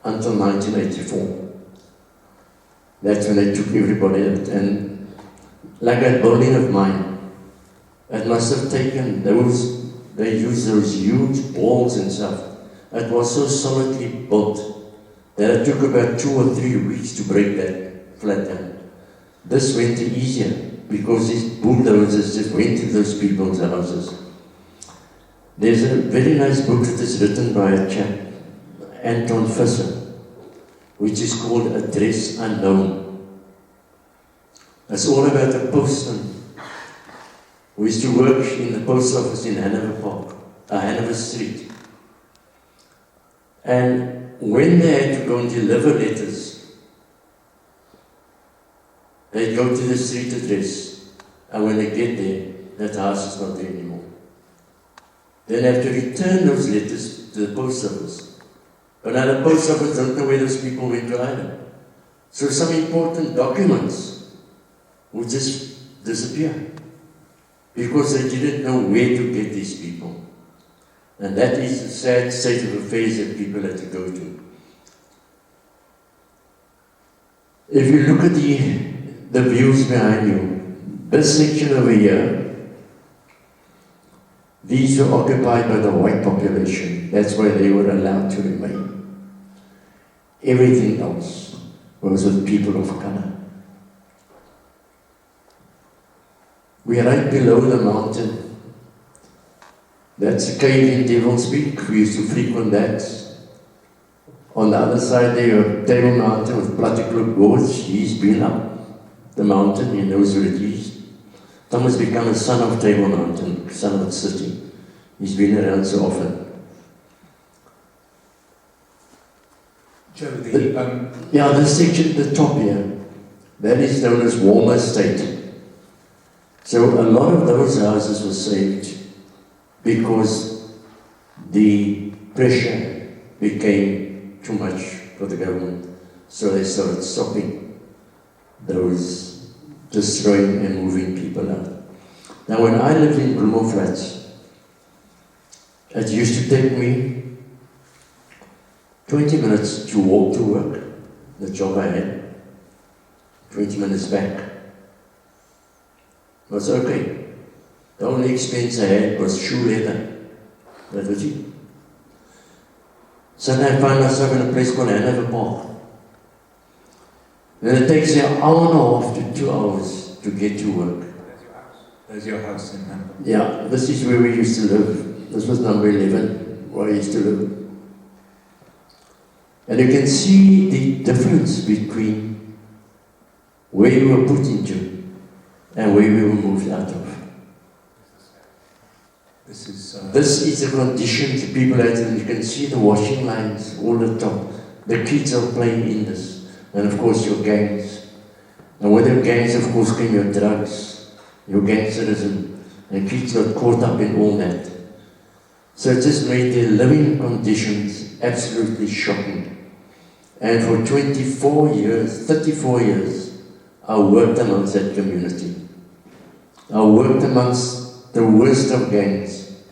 until 1984. That's when they took everybody out. And like that building of mine, it must have taken they used those huge balls and stuff. It was so solidly built that it took about 2 or 3 weeks to break that flat down. This went easier because these bulldozers just went to those people's houses. There's a very nice book that is written by a chap, Anton Visser, which is called Address Unknown. It's all about a postman who used to work in the post office in Hanover Street. And when they had to go and deliver letters, they'd go to the street address, and when they get there, that house is not there anymore. Then they have to return those letters to the post office. But now the post office don't know where those people went to either. So some important documents would just disappear, because they didn't know where to get these people. And that is the sad state of affairs that people had to go to. If you look at the views behind you, this section over here, these were occupied by the white population. That's why they were allowed to remain. Everything else was with people of color. We are right below the mountain. That's a cave in Devil's Peak. We used to frequent that. On the other side there, Table Mountain with Platteklip Gorge. He's been up the mountain, he knows where it is. Tom has become a son of Table Mountain, son of the city. He's been around so often. Joe, this section at the top here, that is known as Warmer Estate. So a lot of those houses were saved because the pressure became too much for the government. So they started stopping those destroying and moving people out. Now when I lived in Bloemhof Flats, it used to take me 20 minutes to walk to work, the job I had, 20 minutes back. It was okay. The only expense I had was shoe leather. That was it. Suddenly I found myself in a place called Hanover Park. Then it takes me an hour and a half to 2 hours to get to work. There's your house in Hanover. Yeah, this is where we used to live. This was number 11, where I used to live. And you can see the difference between where we were put into and where we were moved out of. This is the conditions people had, and you can see the washing lines all the top. The kids are playing in this, and of course your gangs. And with your gangs, of course, came your drugs, your gangsterism, and kids got caught up in all that. So it just made their living conditions absolutely shocking. And for 34 years, 34 years, I worked amongst that community. I worked amongst the worst of gangs.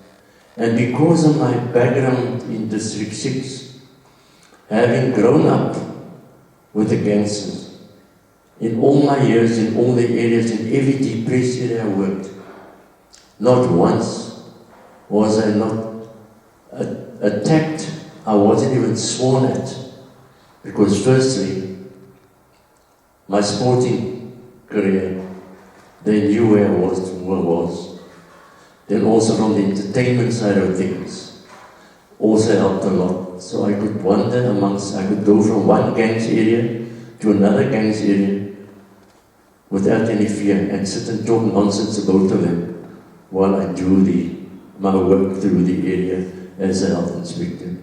And because of my background in District 6, having grown up with the gangsters, in all my years, in all the areas, in every depressed area I worked, not once was I not attacked. I wasn't even sworn at. Because firstly, my sporting career, they knew where I was. Then also from the entertainment side of things, also helped a lot. So I could wander amongst, I could go from one gang's area to another gang's area without any fear and sit and talk nonsense about them while I do my work through the area as a health inspector.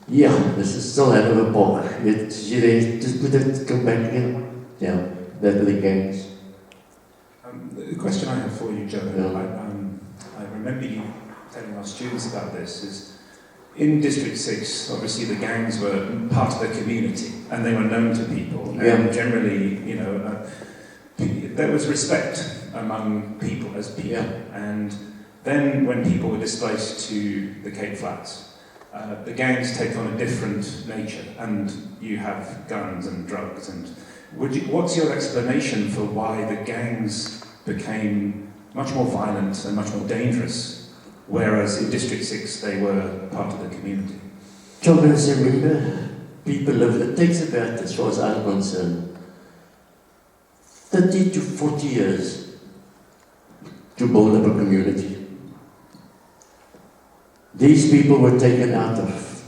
Yeah, this is still Edinburgh Park. Just put it, come back again. Yeah, that are the gangs. The question I have for you, Joe, I remember you telling our students about this, is in District 6, obviously the gangs were part of the community and they were known to people. Yeah. And generally, there was respect among people as people. Yeah. And then when people were displaced to the Cape Flats, the gangs take on a different nature and you have guns and drugs. And what's your explanation for why the gangs became much more violent and much more dangerous, whereas in District 6 they were part of the community? Children's, remember, people live, it takes about, as far as I'm concerned, 30 to 40 years to build up a community. These people were taken out of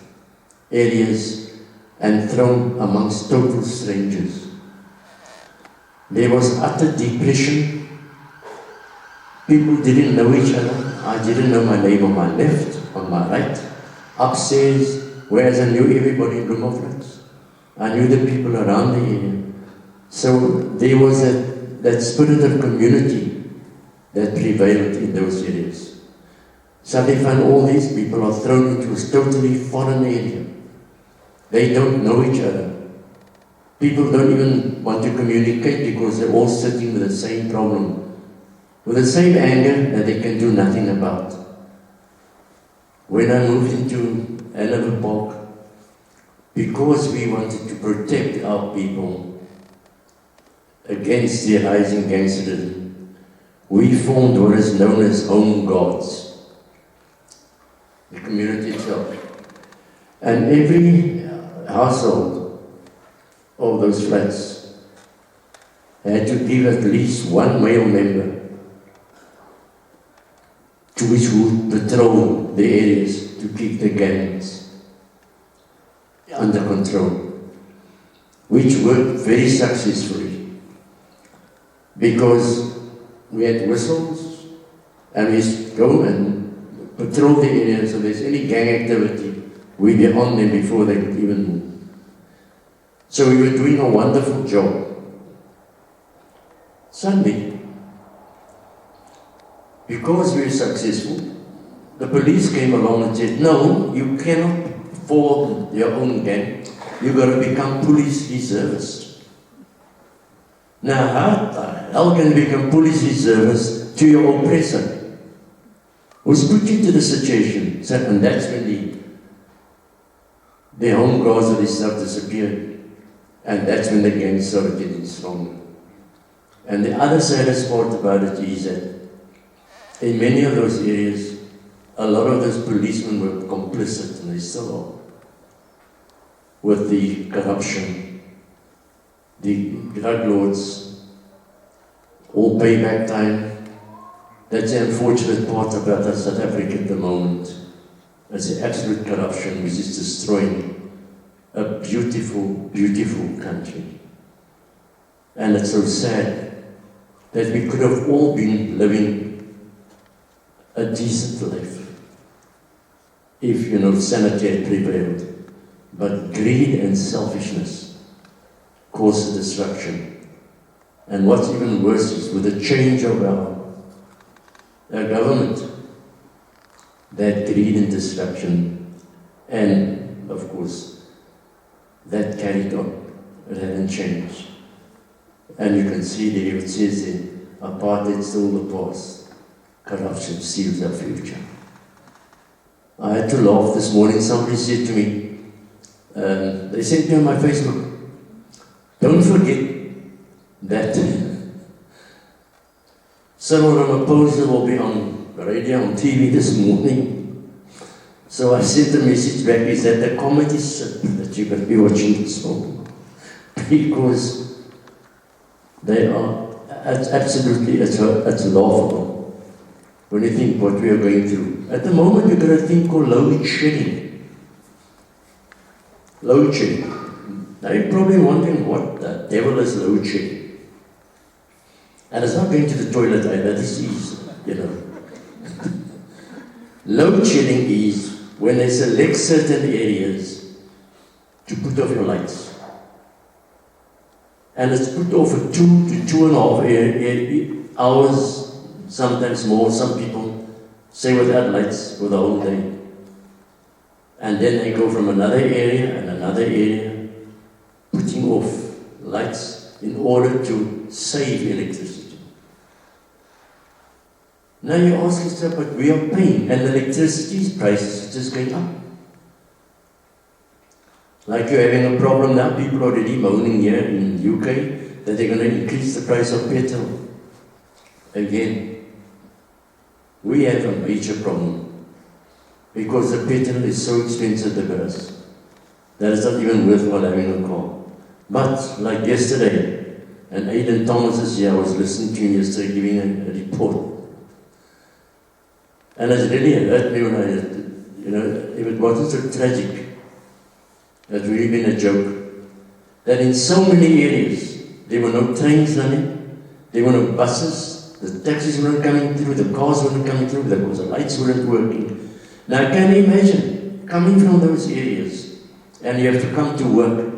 areas and thrown amongst total strangers. There was utter depression. People didn't know each other. I didn't know my neighbor on my left, on my right, upstairs, whereas I knew everybody in Bloemfontein. I knew the people around the area. So there was that spirit of community that prevailed in those areas. Suddenly find all these people are thrown into a totally foreign area. They don't know each other. People don't even want to communicate because they're all sitting with the same problem, with the same anger that they can do nothing about. When I moved into Edinburgh Park, because we wanted to protect our people against the rising gangsterism, we formed what is known as home guards, the community itself. And every household of those flats had to give at least one male member to which would patrol the areas to keep the gangs under control, which worked very successfully because we had whistles and we used to go and patrol the area, so if there's any gang activity, we'd be on them before they could even move. So we were doing a wonderful job. Suddenly, because we were successful, the police came along and said, no, you cannot form your own gang. You've got to become police reservists. Now, how the hell can you become police reservists to your oppressor? Who's put you into the situation? So, and that's when the home guards of this stuff disappeared. And that's when the gangs started getting stronger. And the other saddest part about it is that in many of those areas, a lot of those policemen were complicit, and they still are, with the corruption. The drug lords all pay back time. That's the unfortunate part about South Africa at the moment. It's the absolute corruption which is destroying a beautiful, beautiful country. And it's so sad that we could have all been living a decent life if, sanity had prevailed. But greed and selfishness cause the destruction. And what's even worse is with the change of our government, that greed and destruction, and of course, that carried on. It hadn't changed. And you can see there, it says there, apartheid still the past, corruption seals our future. I had to laugh this morning. Somebody said to me, they sent me on my Facebook, don't forget that Cyril Ramaphosa will be on radio, on TV this morning. So I sent a message back, is that the comedy strip that you're going to be watching this morning? Because they are, it's laughable when you think what we are going through. At the moment, we've got a thing called load shedding. Load shedding. Now you're probably wondering what the devil is load shedding. And it's not going to the toilet either, this is, Load shedding is when they select certain areas to put off your lights. And it's put off for 2 to 2.5 hours, sometimes more. Some people say without lights for the whole day. And then they go from another area and another area, putting off lights in order to save electricity. Now you ask yourself, but we are paying, and the electricity prices are just going up. Like you're having a problem now, people are already moaning here in the UK that they're going to increase the price of petrol. Again, we have a major problem because the petrol is so expensive to us that it's not even worthwhile having a car. But like yesterday, and Aidan Thomas is here, I was listening to him yesterday giving a report. And it really hurt me when I heard it. If it wasn't so tragic, it's really been a joke. That in so many areas, there were no trains running, there were no buses, the taxis weren't coming through, the cars weren't coming through, because the lights weren't working. Now can you imagine coming from those areas and you have to come to work?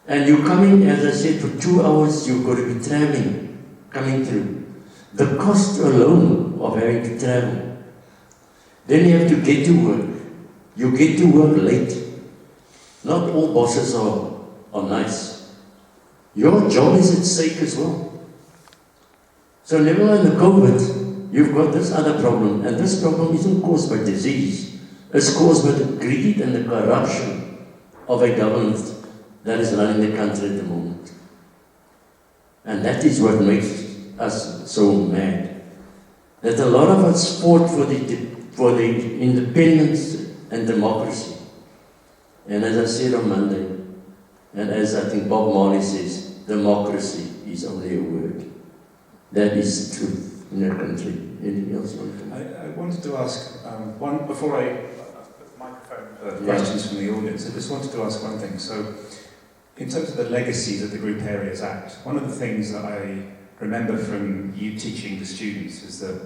And you're coming, as I said, for 2 hours, you've got to be traveling, coming through. The cost alone of having to travel. Then you have to get to work. You get to work late. Not all bosses are nice. Your job is at stake as well. So never mind the COVID, you've got this other problem. And this problem isn't caused by disease. It's caused by the greed and the corruption of a government that is running the country at the moment. And that is what makes us so mad. That a lot of us fought for the independence and democracy. And as I said on Monday, and as I think Bob Marley says, democracy is only a word. That is the truth in our country. Anything else you want to say? I wanted to ask, one, before I put the microphone for questions from the audience, I just wanted to ask one thing. So, in terms of the legacies of the Group Areas Act, one of the things that I remember from you teaching the students is that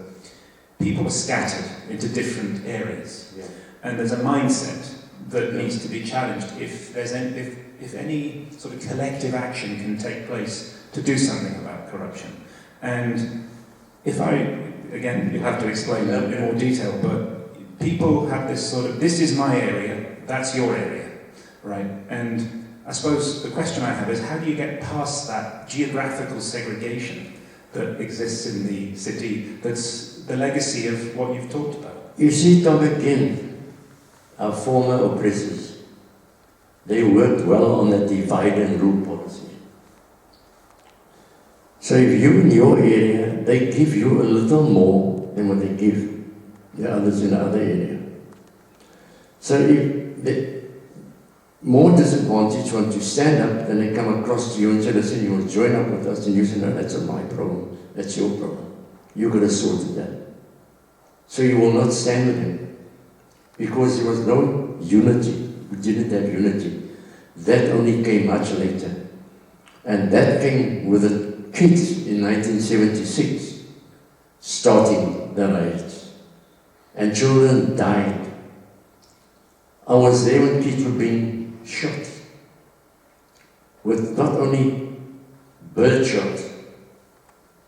people are scattered into different areas. Yeah. And there's a mindset that needs to be challenged if any sort of collective action can take place to do something about corruption. And again, you'll have to explain that in more detail, but people have this sort of, this is my area, that's your area, right? And I suppose the question I have is, how do you get past that geographical segregation that exists in the city that's the legacy of what you've talked about? You see, Tom, again, our former oppressors, they worked well on the divide and rule policy. So if you in your area, they give you a little more than what they give the others in the other area. So if the more disadvantaged want to stand up, then they come across to you and say, listen, you will join up with us, and you say, no, that's not my problem, that's your problem. You've got to sort it out. So you will not stand with them. because there was no unity. We didn't have unity. That only came much later. And that came with the kids in 1976, starting the riots. And children died. I was there when kids were being shot, with not only birdshot,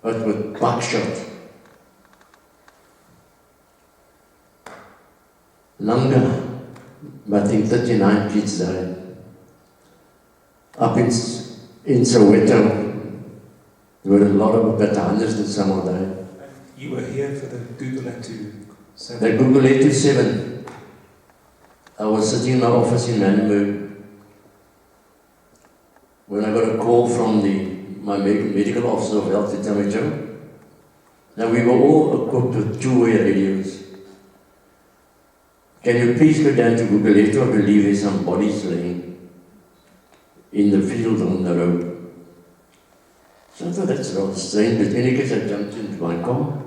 but with buckshot. Langa, I think 39 kids died. Up in Soweto, there were a lot of, about hundreds and some odd died. You were here for the Guguletu 7? The Guguletu 7. I was sitting in my office in Edinburgh when I got a call from my medical officer of health to tell me, Joe, now we were all equipped with two-way radios. Can you please go down to Guguletu? I believe there's some bodies laying in the field on the road. So I thought that's rather strange, but in any case I jumped into my car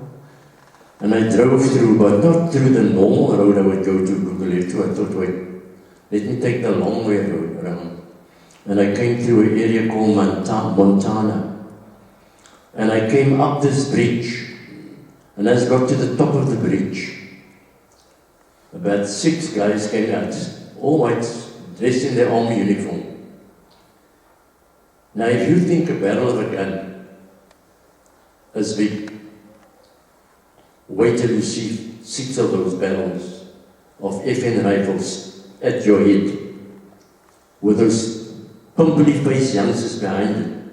and I drove through, but not through the normal road I would go to Guguletu. I thought, wait, let me take the long way road around. And I came through an area called Montana. And I came up this bridge, and as I got to the top of the bridge, about 6 guys came out, all white, dressed in their army uniform. Now, if you think a barrel of a gun is big, wait till you see 6 of those barrels of FN rifles at your head, with those pimply-faced youngsters behind it,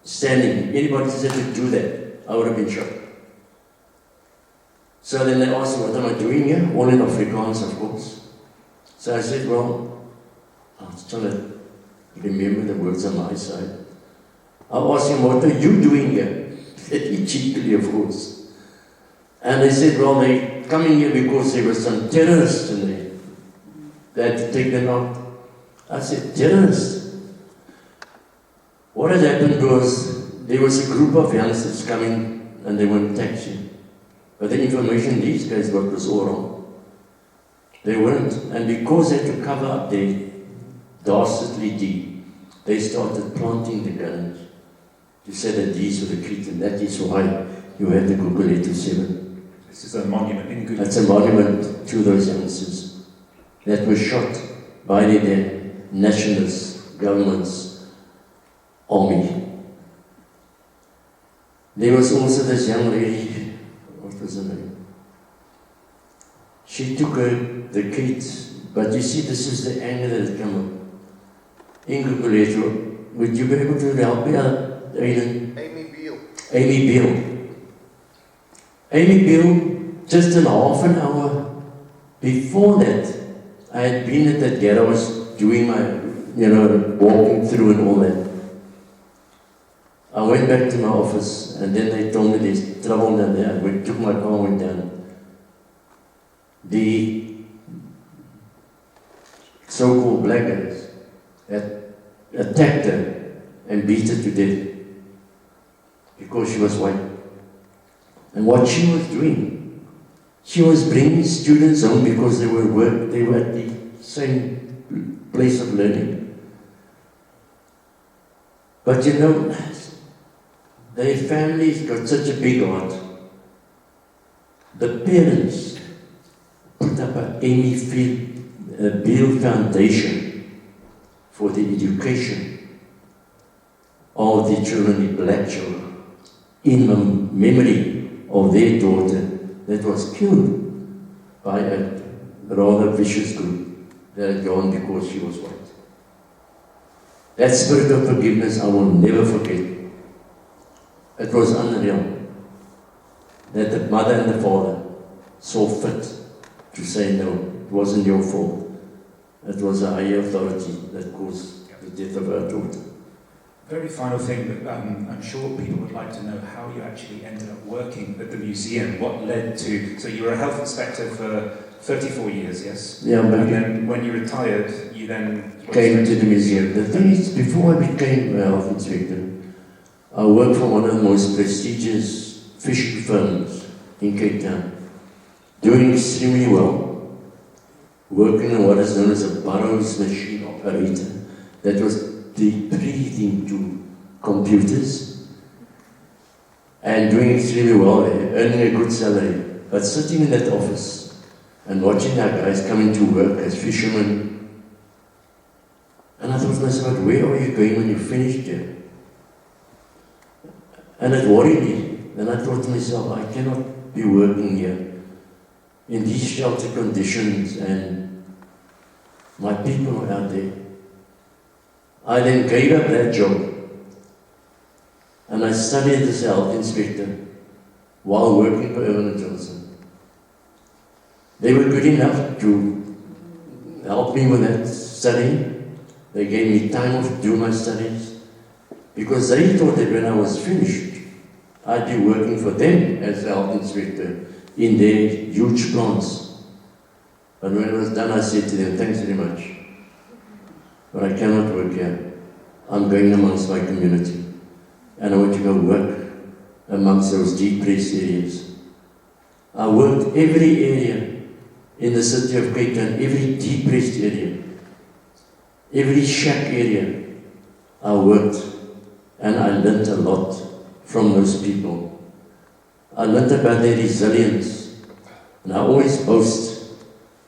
standing. Anybody said to do that, I would have been shot. So then they asked me, what am I doing here? All in Afrikaans, of course. So I said, well, I was trying to remember the words on my side. I asked him, what are you doing here? Cheekily, of course. And they said, well, they're coming here because there were some terrorists in there. They had to take them out. I said, terrorists? What had happened was, there was a group of youngsters coming and they were in taxi. But the information these guys got was all wrong. They weren't. And because they had to cover up their dastardly deed, they started planting the guns to say that these were the kids, and that is why you have the Guguletu 7. This is a monument in Guguletu. That's a monument to those youngsters that were shot by their nationalist government's army. There was also this young lady, what was her name? She took the kids, but you see, this is the anger that had come up. In Guguletu, would you be able to help me out, Aiden? Amy Beale. Amy Beale. Amy Beale, just in half an hour before that, I had been at that garage doing my, walking through and all that. I went back to my office, and then they told me there's trouble down there. I took my car and went down. The so-called black guys had attacked her and beat her to death because she was white. And what she was doing, she was bringing students home because they were at the same place of learning. But their families got such a big heart. The parents put up an Amy Beale Foundation for the education of the children, the black children, in the memory of their daughter that was killed by a rather vicious group that had gone because she was white. That spirit of forgiveness I will never forget. It was unreal that the mother and the father saw fit to say, no, it wasn't your fault. It was a higher authority that caused the death of our daughter. Very final thing that I'm sure people would like to know how you actually ended up working at the museum. What led to, so you were a health inspector for 34 years, yes? Yeah, but and then when you retired, you then came to the museum. The thing is, before I became a health inspector, I worked for one of the most prestigious fishing firms in Cape Town, doing extremely well. working on what is known as a Burroughs machine operator that was breathing to computers and doing extremely well there, earning a good salary. But sitting in that office and watching our guys coming to work as fishermen, and I thought to myself, where are you going when you finished here? And it worried me. And I thought to myself, I cannot be working here in these shelter conditions and my people are out there. I then gave up that job and I studied as a health inspector while working for Irwin & Johnson. They were good enough to help me with that studying. They gave me time off to do my studies because they thought that when I was finished, I'd be working for them as a health inspector in their huge plants. But when it was done, I said to them, thanks very much, but I cannot work here. I'm going amongst my community, and I want to go work amongst those depressed areas. I worked every area in the city of Cape Town, every depressed area, every shack area. I worked, and I learned a lot from those people. I learned about their resilience, and I always boast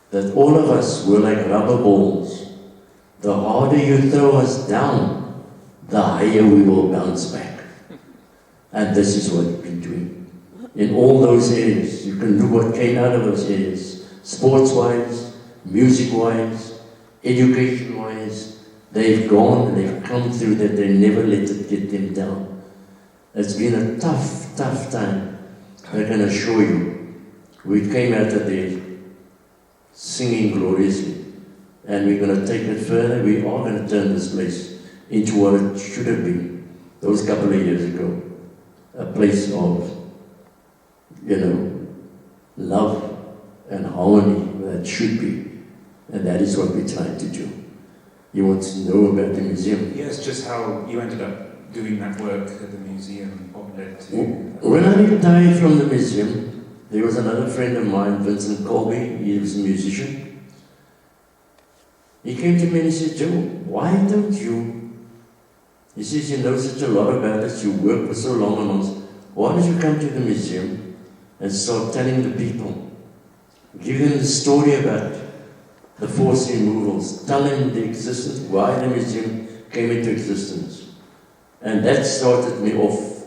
that all of us were like rubber balls. The harder you throw us down, the higher we will bounce back. And this is what we've been doing. In all those areas, you can look what came out of those areas. Sports-wise, music-wise, education-wise, they've gone and they've come through that. They never let it get them down. It's been a tough, tough time. I can assure you, we came out of there singing gloriously, and we're going to take it further. We are going to turn this place into what it should have been those couple of years ago, a place of, love and harmony that should be, and that is what we're trying to do. You want to know about the museum? Yes, just how you ended up doing that work at the museum, what led to... When I retired from the museum, there was another friend of mine, Vincent Colby. He was a musician. He came to me and he said, Joe, why don't you... He says, you know such a lot about us, you work for so long amongst... Why don't you come to the museum and start telling the people? Give them the story about the forced removals. Tell them the existence, why the museum came into existence. And that started me off.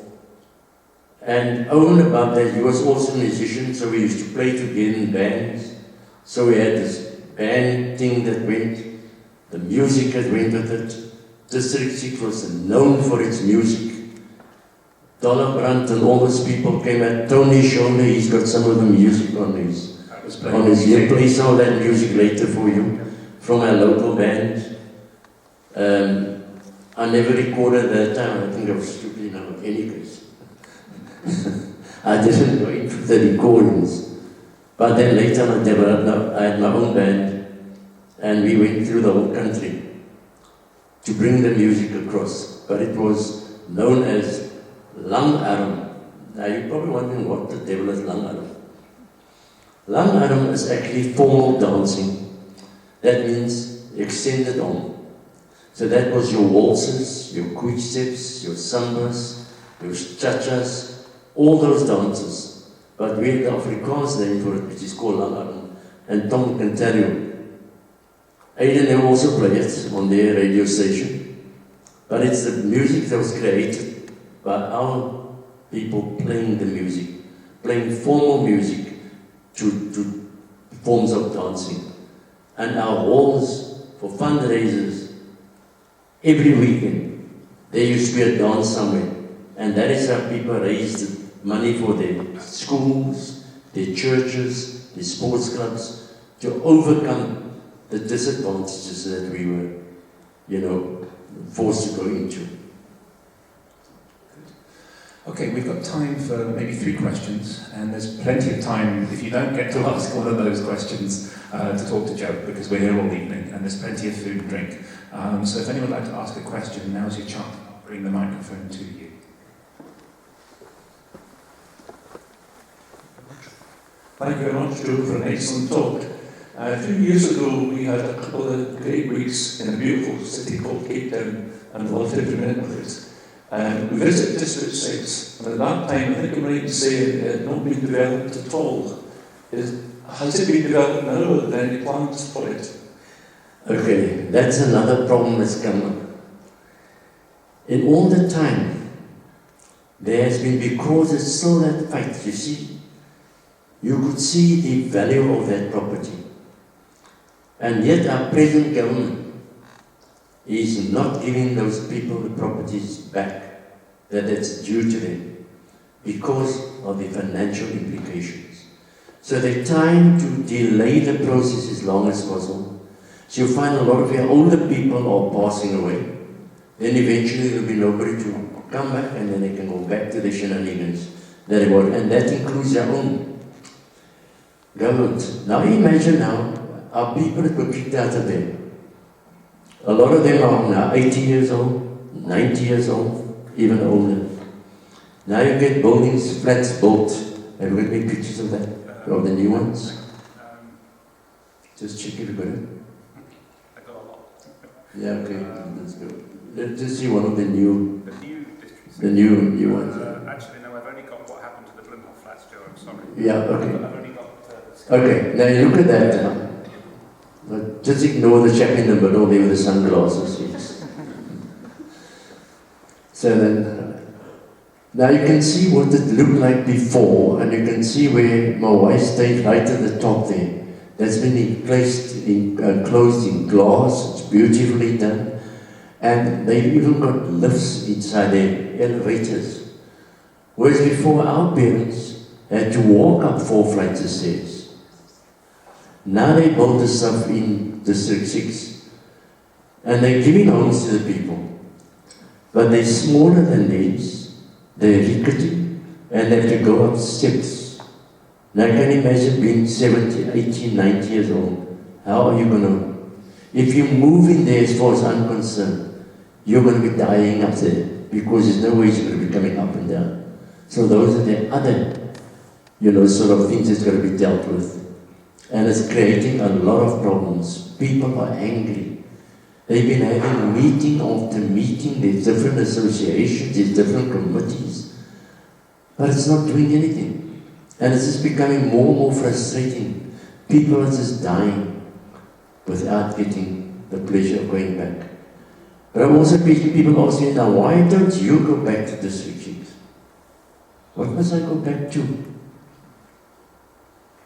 And over and above that, he was also a musician, so we used to play together in bands. So we had this band thing that went, the music that went with it. District 6 was known for its music. Dollar Brandt and all those people came out. Tony Shoulder, he's got some of the music on his. He'll play some of that music later for you from our local band. I never recorded that time. I think I was stupid enough in any case. I didn't go in for the recordings. But then later on, I had my own band, and we went through the whole country to bring the music across. But it was known as Lang Arm. Now you're probably wondering what the devil is Lang Arm. Lang Arm is actually formal dancing. That means extended arm. So that was your waltzes, your quick steps, your sambas, your cha-chas, all those dances. But we had the Afrikaans name for it, which is called Lang Arm. And Tom can tell you. Aiden and also play it on their radio station. But it's the music that was created by our people playing the music, playing formal music to forms of dancing. And our halls for fundraisers, every weekend, there used to be a dance somewhere. And that is how people raised money for their schools, their churches, their sports clubs, to overcome the disadvantages that we were, forced to go into. Okay, we've got time for maybe 3 questions, and there's plenty of time, if you don't get to ask one of those questions, to talk to Joe, because we're here all evening, and there's plenty of food and drink. So if anyone would like to ask a question, now's your chance. I'll bring the microphone to you. Thank you very much, Joe, for an excellent talk. A few years ago, we had a couple of great weeks in a beautiful city called Cape Town, and I loved every minute of it. We visited district sites, and at that time, I think I'm right in saying it had not been developed at all. Has it been developed now? Are there any plans for it? Okay, that's another problem that's come up. In all the time, there has been, because it's still that fight, you see, you could see the value of that property. And yet our present government is not giving those people the properties back that it's due to them because of the financial implications. So they're trying to delay the process as long as possible. So you'll find a lot of your older people are passing away. Then eventually there will be nobody to come back, and then they can go back to the shenanigans that they want. And that includes their own government. Now imagine now, our people that were kicked out of there. A lot of them are now 80 years old, 90 years old, even older. Now you get buildings, flats built. Have you got any pictures of that? Of the new ones? Just check if you got it. I got a lot. Yeah, okay, let's go. Let's just see one of the new districts. The new ones. Actually, no, I've only got what happened to the Bloomhoff flats, Joe, I'm sorry. Yeah, okay. I've only got... Okay, now you look at that now. But just ignore the chap in the middle there with the sunglasses. Yes. So then, now you can see what it looked like before, and you can see where my wife stayed right at the top there. That's been enclosed in glass. It's beautifully done. And they've even got lifts inside their elevators. Whereas before, our parents had to walk up 4 flights of stairs. Now they build the stuff in District 6. And they're giving homes to the people. But they're smaller than these. They're rickety. And they have to go up steps. Now can you imagine being 70, 80, 90 years old? How are you going to... If you move in there, as far as I'm concerned, you're going to be dying up there, because there's no way you're going to be coming up and down. So those are the other, sort of things that's going to be dealt with. And it's creating a lot of problems. People are angry. They've been having meeting after meeting. There's different associations, there's different committees. But it's not doing anything. And it's just becoming more and more frustrating. People are just dying without getting the pleasure of going back. But I'm also getting people asking now, why don't you go back to District 6? What must I go back to?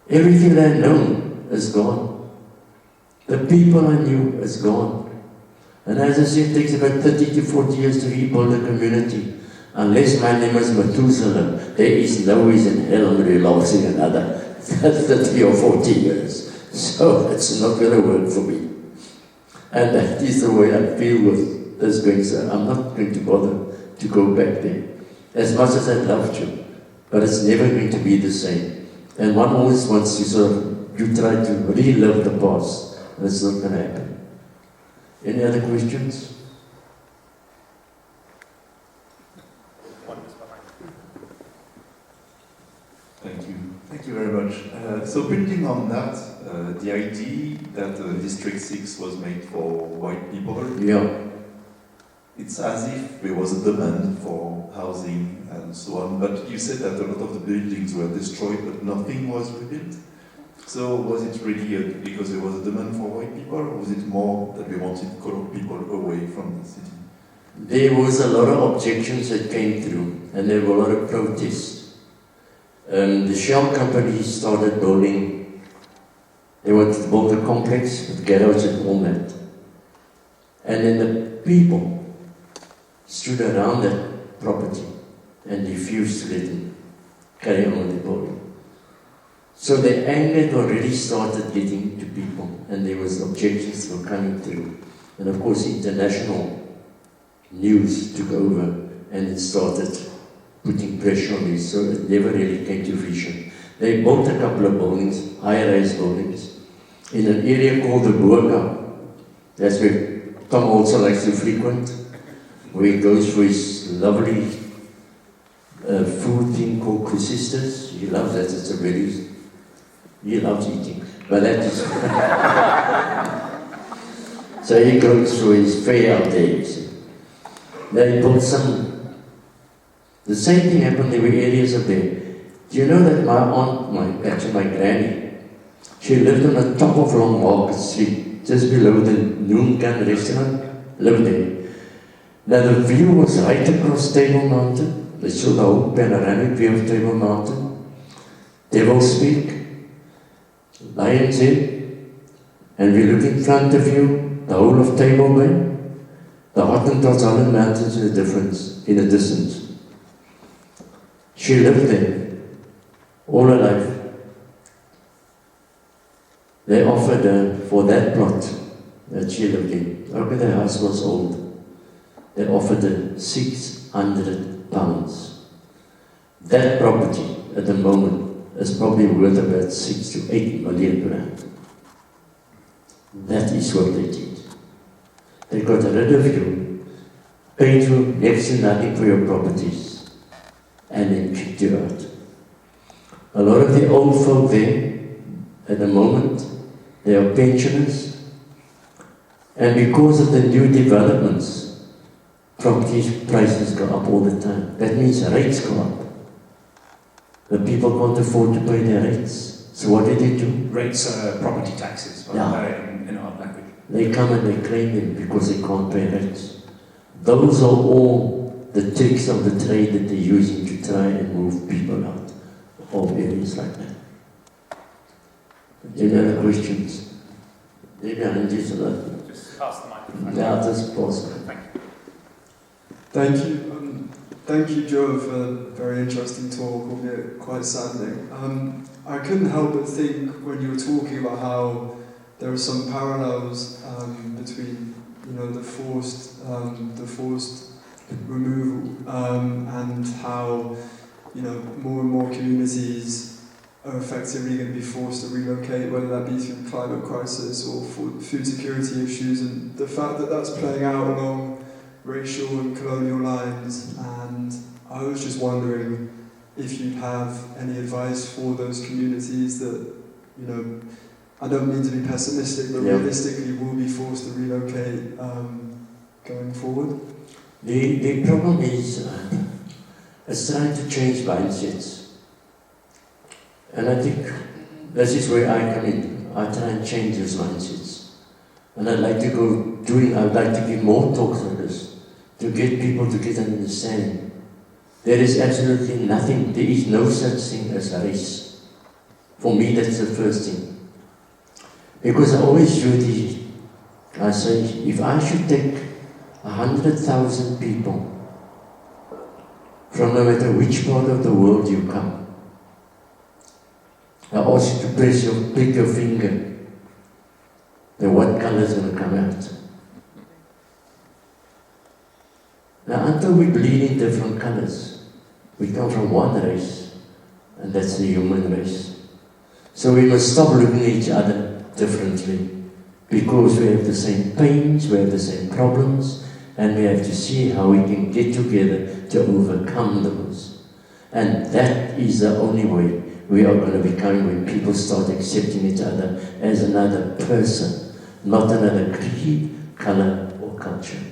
Everything that I know is gone. The people I knew is gone. And as I said, it takes about 30 to 40 years to rebuild a community. Unless my name is Methuselah, there is no way in hell I'm relaxing another 30 or 40 years. So it's not going to work for me. And that is the way I feel with this going. So I'm not going to bother to go back there. As much as I'd love to. But it's never going to be the same. And one always wants to you try to relive the past. And it's not going to happen. Any other questions? Thank you. Thank you very much. So building on that, the idea that District 6 was made for white people, Yeah. it's as if there was a demand for housing and so on, but you said that a lot of the buildings were destroyed, but nothing was rebuilt. So was it really because there was a demand for white people, or was it more that we wanted colored people away from the city? There was a lot of objections that came through, and there were a lot of protests. The shell company started building, they wanted to build a complex with ghettos and all that. And then the people stood around that property and refused to let them carry on with the building. So the anger already started getting to people, and there was objections that were coming through. And of course, international news took over, and it started putting pressure on this, so it never really came to fruition. They built a couple of buildings, high-rise buildings, in an area called the Burka. That's where Tom also likes to frequent, where he goes for his lovely food thing called Chrisistas. He loves that, he loves eating. But that is... So he goes through his fair days. Then he built some... The same thing happened, there were areas of there. Do you know that my aunt, actually my granny, she lived on the top of Long Market Street, just below the Noon Gun restaurant, lived there. Now the view was right across Table Mountain. They saw the whole panoramic view of Table Mountain. Devil's Peak, Lion's Head, and we look in front of you, the whole of Table Bay, the Hottentots Island Mountains in the distance. She lived there all her life. They offered her, for that plot that she lived in, okay, the house was old, they offered her £600. That property at the moment is probably worth about 6 to 8 million rand. That is what they did. They got rid of you, paid you next to nothing for your properties, and then kicked you out. A lot of the old folk there, at the moment, they are pensioners, and because of the new developments, property prices go up all the time. That means rates go up. The people can't afford to pay their rates. So what do? Rates are property taxes, in our language. They come and they claim them because they can't pay rates. Those are all the tricks of the trade that they're using to try and move people out of areas like that. Any other questions? Maybe I need to know. Just pass the microphone. Yeah, just pause. Thank you. Thank you. Thank you, Joe, for a very interesting talk, albeit quite saddening. I couldn't help but think when you were talking about how there are some parallels between, the forced removal and how, more and more communities are effectively going to be forced to relocate, whether that be through climate crisis or for food security issues, and the fact that that's playing out along racial and colonial lines. And I was just wondering if you'd have any advice for those communities that, I don't mean to be pessimistic, but realistically will be forced to relocate going forward. The problem is it's trying to change mindsets. And I think this is where I come in. I try and change those mindsets. And I'd like to I'd like to give more talks like this, to get people to get an understanding. There is absolutely nothing, there is no such thing as race. For me, that's the first thing. Because I always I say, if I should take 100,000 people from no matter which part of the world you come, I ask you to pick your finger, then what color is going to come out? Now, until we bleed in different colors, we come from one race, and that's the human race. So we must stop looking at each other differently, because we have the same pains, we have the same problems, and we have to see how we can get together to overcome those. And that is the only way we are going to become when people start accepting each other as another person, not another creed, color, or culture.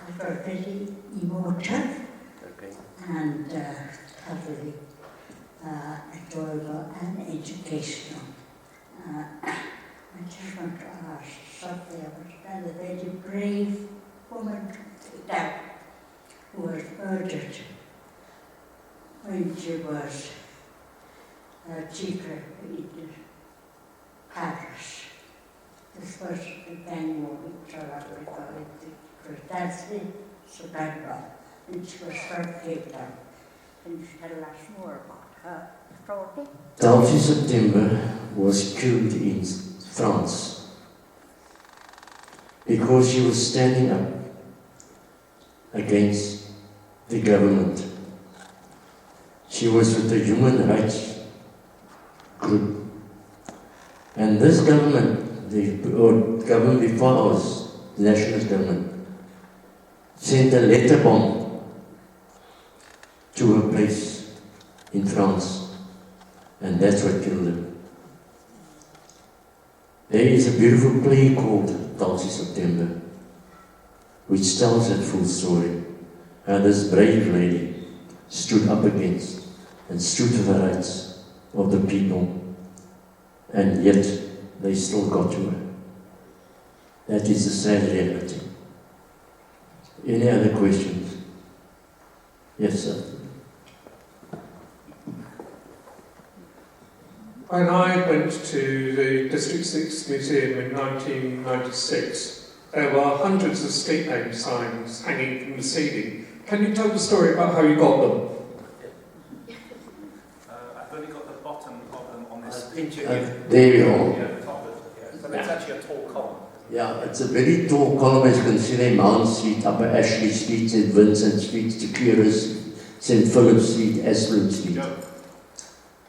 It was very emotive and thoroughly enjoyable and educational. I just want to ask something. I was a very brave woman who was murdered when she was a teacher in Paris. This was the gang war in South Africa. It was Daphne Sabagba, and she was from Cape Town. Can you tell us more about her story? Delphi September was killed in France because she was standing up against the government. She was with the human rights group. And this government, the government before us, the nationalist government, sent a letter bomb to a place in France, and that's what killed him. There is a beautiful play called Dulce September, which tells that full story, how this brave lady stood up against and stood for the rights of the people, and yet they still got to her. That is the sad reality. Any other questions? Yes, sir. When I went to the District 6 Museum in 1996, there were hundreds of street name signs hanging from the ceiling. Can you tell the story about how you got them? I've only got the bottom of them on this picture. There you are. Yeah, the top of it. So it's actually a tall column. Yeah, it's a very tall column, as you can see there, Mount Street, Upper Ashley Street, St. Vincent Street, Securis, St. Philip Street, Ashland Street. Joe,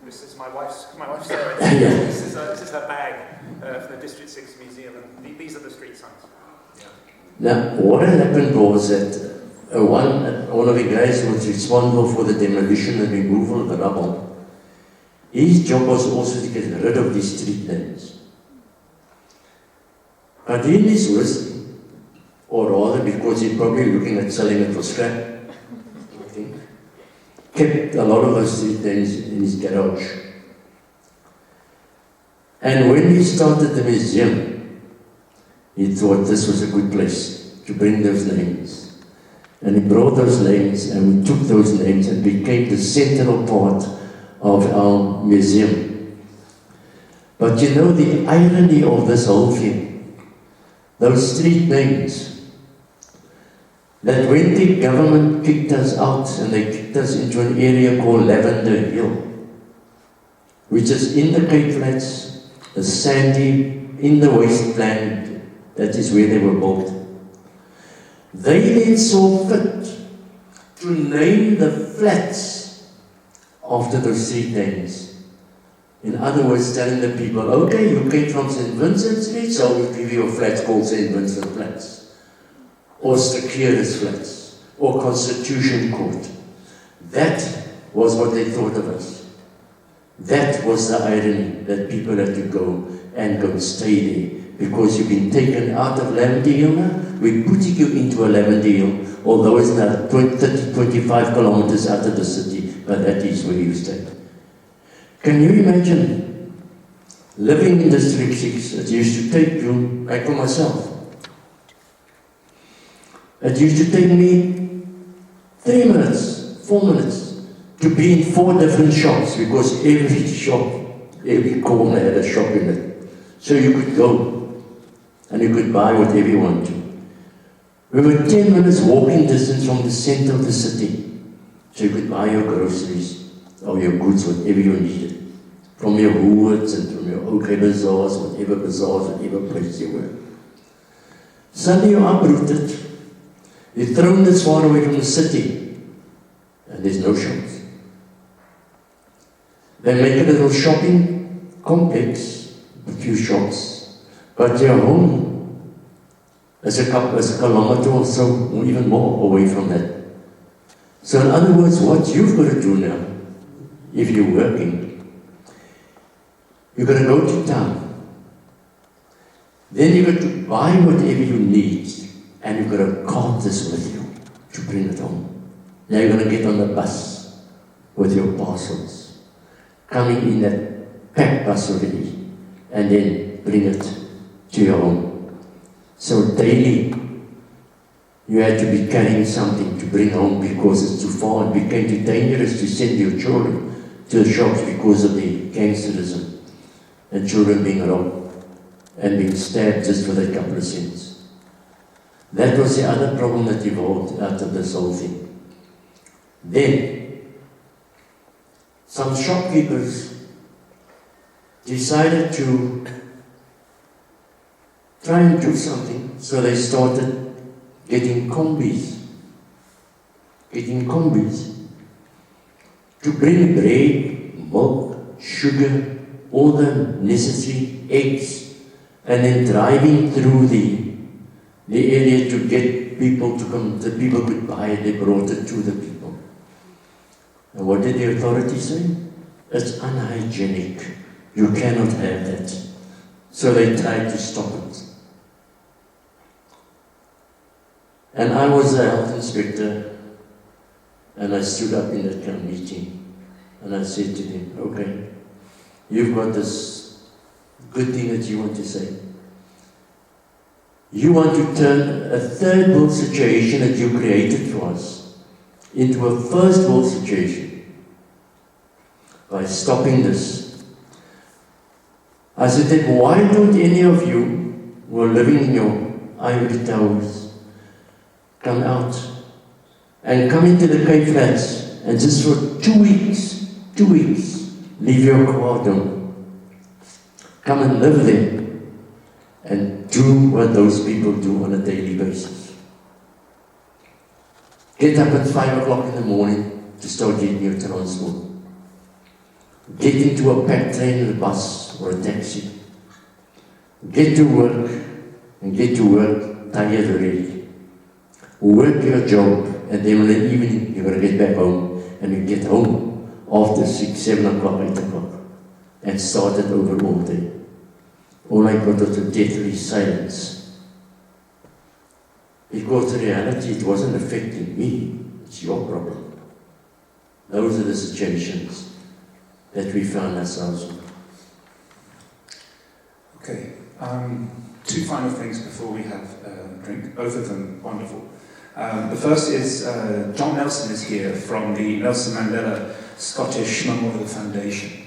this is my wife's there. Yeah. This is her bag for the District 6 Museum, and these are the street signs. Now, what had happened was that one of the guys who was responsible for the demolition and removal of the rubble, his job was also to get rid of these street names. But in his wisdom, or rather because he's probably looking at selling it for scrap, I think, kept a lot of those street names in his garage. And when he started the museum, he thought this was a good place to bring those names. And he brought those names, and we took those names and became the central part of our museum. But you know the irony of this whole thing, those street names, that when the government kicked us out and they kicked us into an area called Lavender Hill, which is in the Cape Flats, a sandy, in the wasteland, that is where they were built. They then saw fit to name the flats after those street names. In other words, telling the people, okay, you came from St. Vincent Street, so we'll give you a flat called St. Vincent Flats, or Securis Flats, or Constitution Court. That was what they thought of us. That was the irony, that people had to go and stay there, because you've been taken out of Lavender Hill now, we're putting you into a Lavender Hill, although it's now 30, 25 kilometers out of the city, but that is where you stay. Can you imagine living in District 6? It used to take you, like for myself, it used to take me 3 minutes, 4 minutes to be in 4 different shops, because every shop, every corner had a shop in it. So you could go and you could buy whatever you want to. We were 10 minutes walking distance from the center of the city, so you could buy your groceries or your goods, whatever you needed, from your Woolworths and from your OK bazaars, whatever place you were. Suddenly you're uprooted, you're thrown this far away from the city, and there's no shops. They make a little shopping complex, a few shops, but your home is a kilometer or so, or even more away from that. So in other words, what you've got to do now, if you're working, you've got to go to town. Then you've got to buy whatever you need, and you've got to cart this with you to bring it home. Now you're going to get on the bus with your parcels, coming in that packed bus already, and then bring it to your home. So daily, you had to be carrying something to bring home because it's too far. It became too dangerous to send your children to the shops because of the gangsterism and children being robbed and being stabbed just for that couple of cents. That was the other problem that evolved out of this whole thing. Then, some shopkeepers decided to try and do something, so they started getting combis to bring bread, milk, sugar, all the necessary eggs, and then driving through the the area to get people to come, the people could buy it, they brought it to the people. And what did the authorities say? It's unhygienic. You cannot have that. So they tried to stop it. And I was a health inspector, and I stood up in that kind of meeting, and I said to them, okay, you've got this good thing that you want to say. You want to turn a third world situation that you created for us into a first world situation by stopping this. I said, then why don't any of you who are living in your ivory towers come out and come into the Cape Flats and just for 2 weeks, leave your car down. Come and live there and do what those people do on a daily basis. Get up at 5 o'clock in the morning to start getting your transport. Get into a packed train or a bus or a taxi. Get to work and get to work tired already. Work your job, and then in the evening you're going to get back home, and you get home after 6, 7 o'clock, 8 o'clock, and start it over all day. All I got was a deathly silence. Because in reality it wasn't affecting me, it's your problem. Those are the situations that we found ourselves in. Okay, 2 final things before we have a drink, both of them wonderful. The first is John Nelson is here from the Nelson Mandela Scottish Memorial Foundation.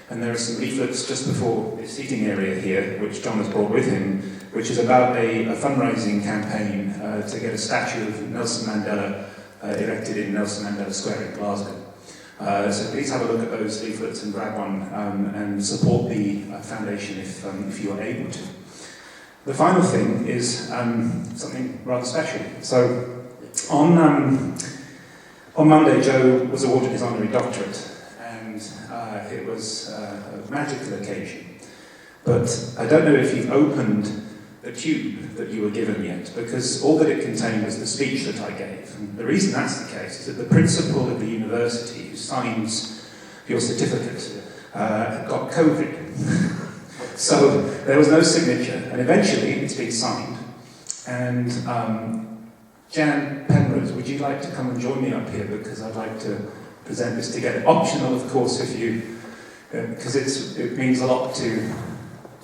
And there are some leaflets just before the seating area here, which John has brought with him, which is about a fundraising campaign to get a statue of Nelson Mandela erected in Nelson Mandela Square in Glasgow. So please have a look at those leaflets and grab one and support the foundation if you are able to. The final thing is something rather special. So on Monday, Joe was awarded his Honorary Doctorate, and it was a magical occasion. But I don't know if you've opened the tube that you were given yet, because all that it contained was the speech that I gave. And the reason that's the case is that the principal of the university who signs your certificate got COVID. So there was no signature, and eventually it's been signed. And Jan Penrose, would you like to come and join me up here, because I'd like to present this together. Optional, of course, if you, because it means a lot to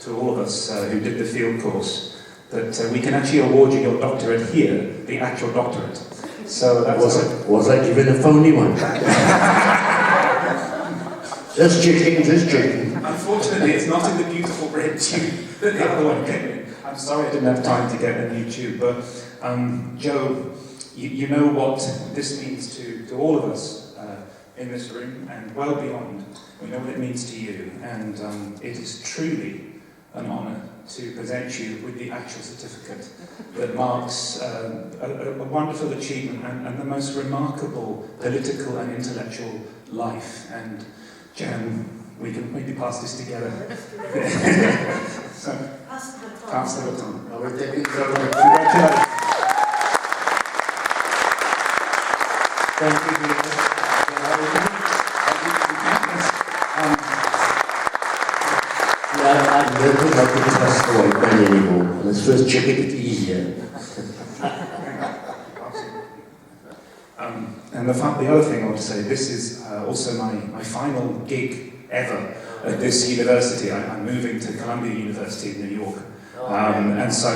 all of us who did the field course, that we can actually award you your doctorate here, the actual doctorate. So that was I given a phony one? Just checking. Unfortunately, it's not in the beautiful red tube that the other one came in. I'm sorry I didn't have time to get a new tube, but Joe, you know what this means to all of us in this room and well beyond. We know what it means to you, and it is truly an honour to present you with the actual certificate that marks a wonderful achievement and the most remarkable political and intellectual life. And Jan, we can maybe pass this together. So, pass the baton. Congratulations. Thank you very much. I'm never not to trust the white man anymore. Let's first check it easier. And the other thing I want to say, this is also my final gig ever at this university. I'm moving to Columbia University in New York. And so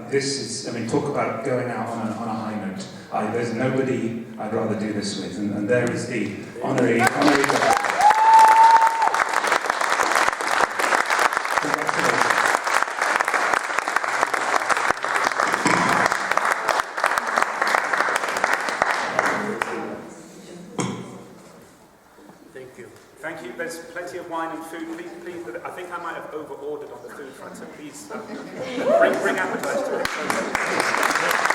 this is, talk about going out on a high note. There's nobody I'd rather do this with. And there is the Honorary Doctorate. Thank you. There's plenty of wine and food. Please, I think I might have over-ordered on the food front, so please bring appetite to it.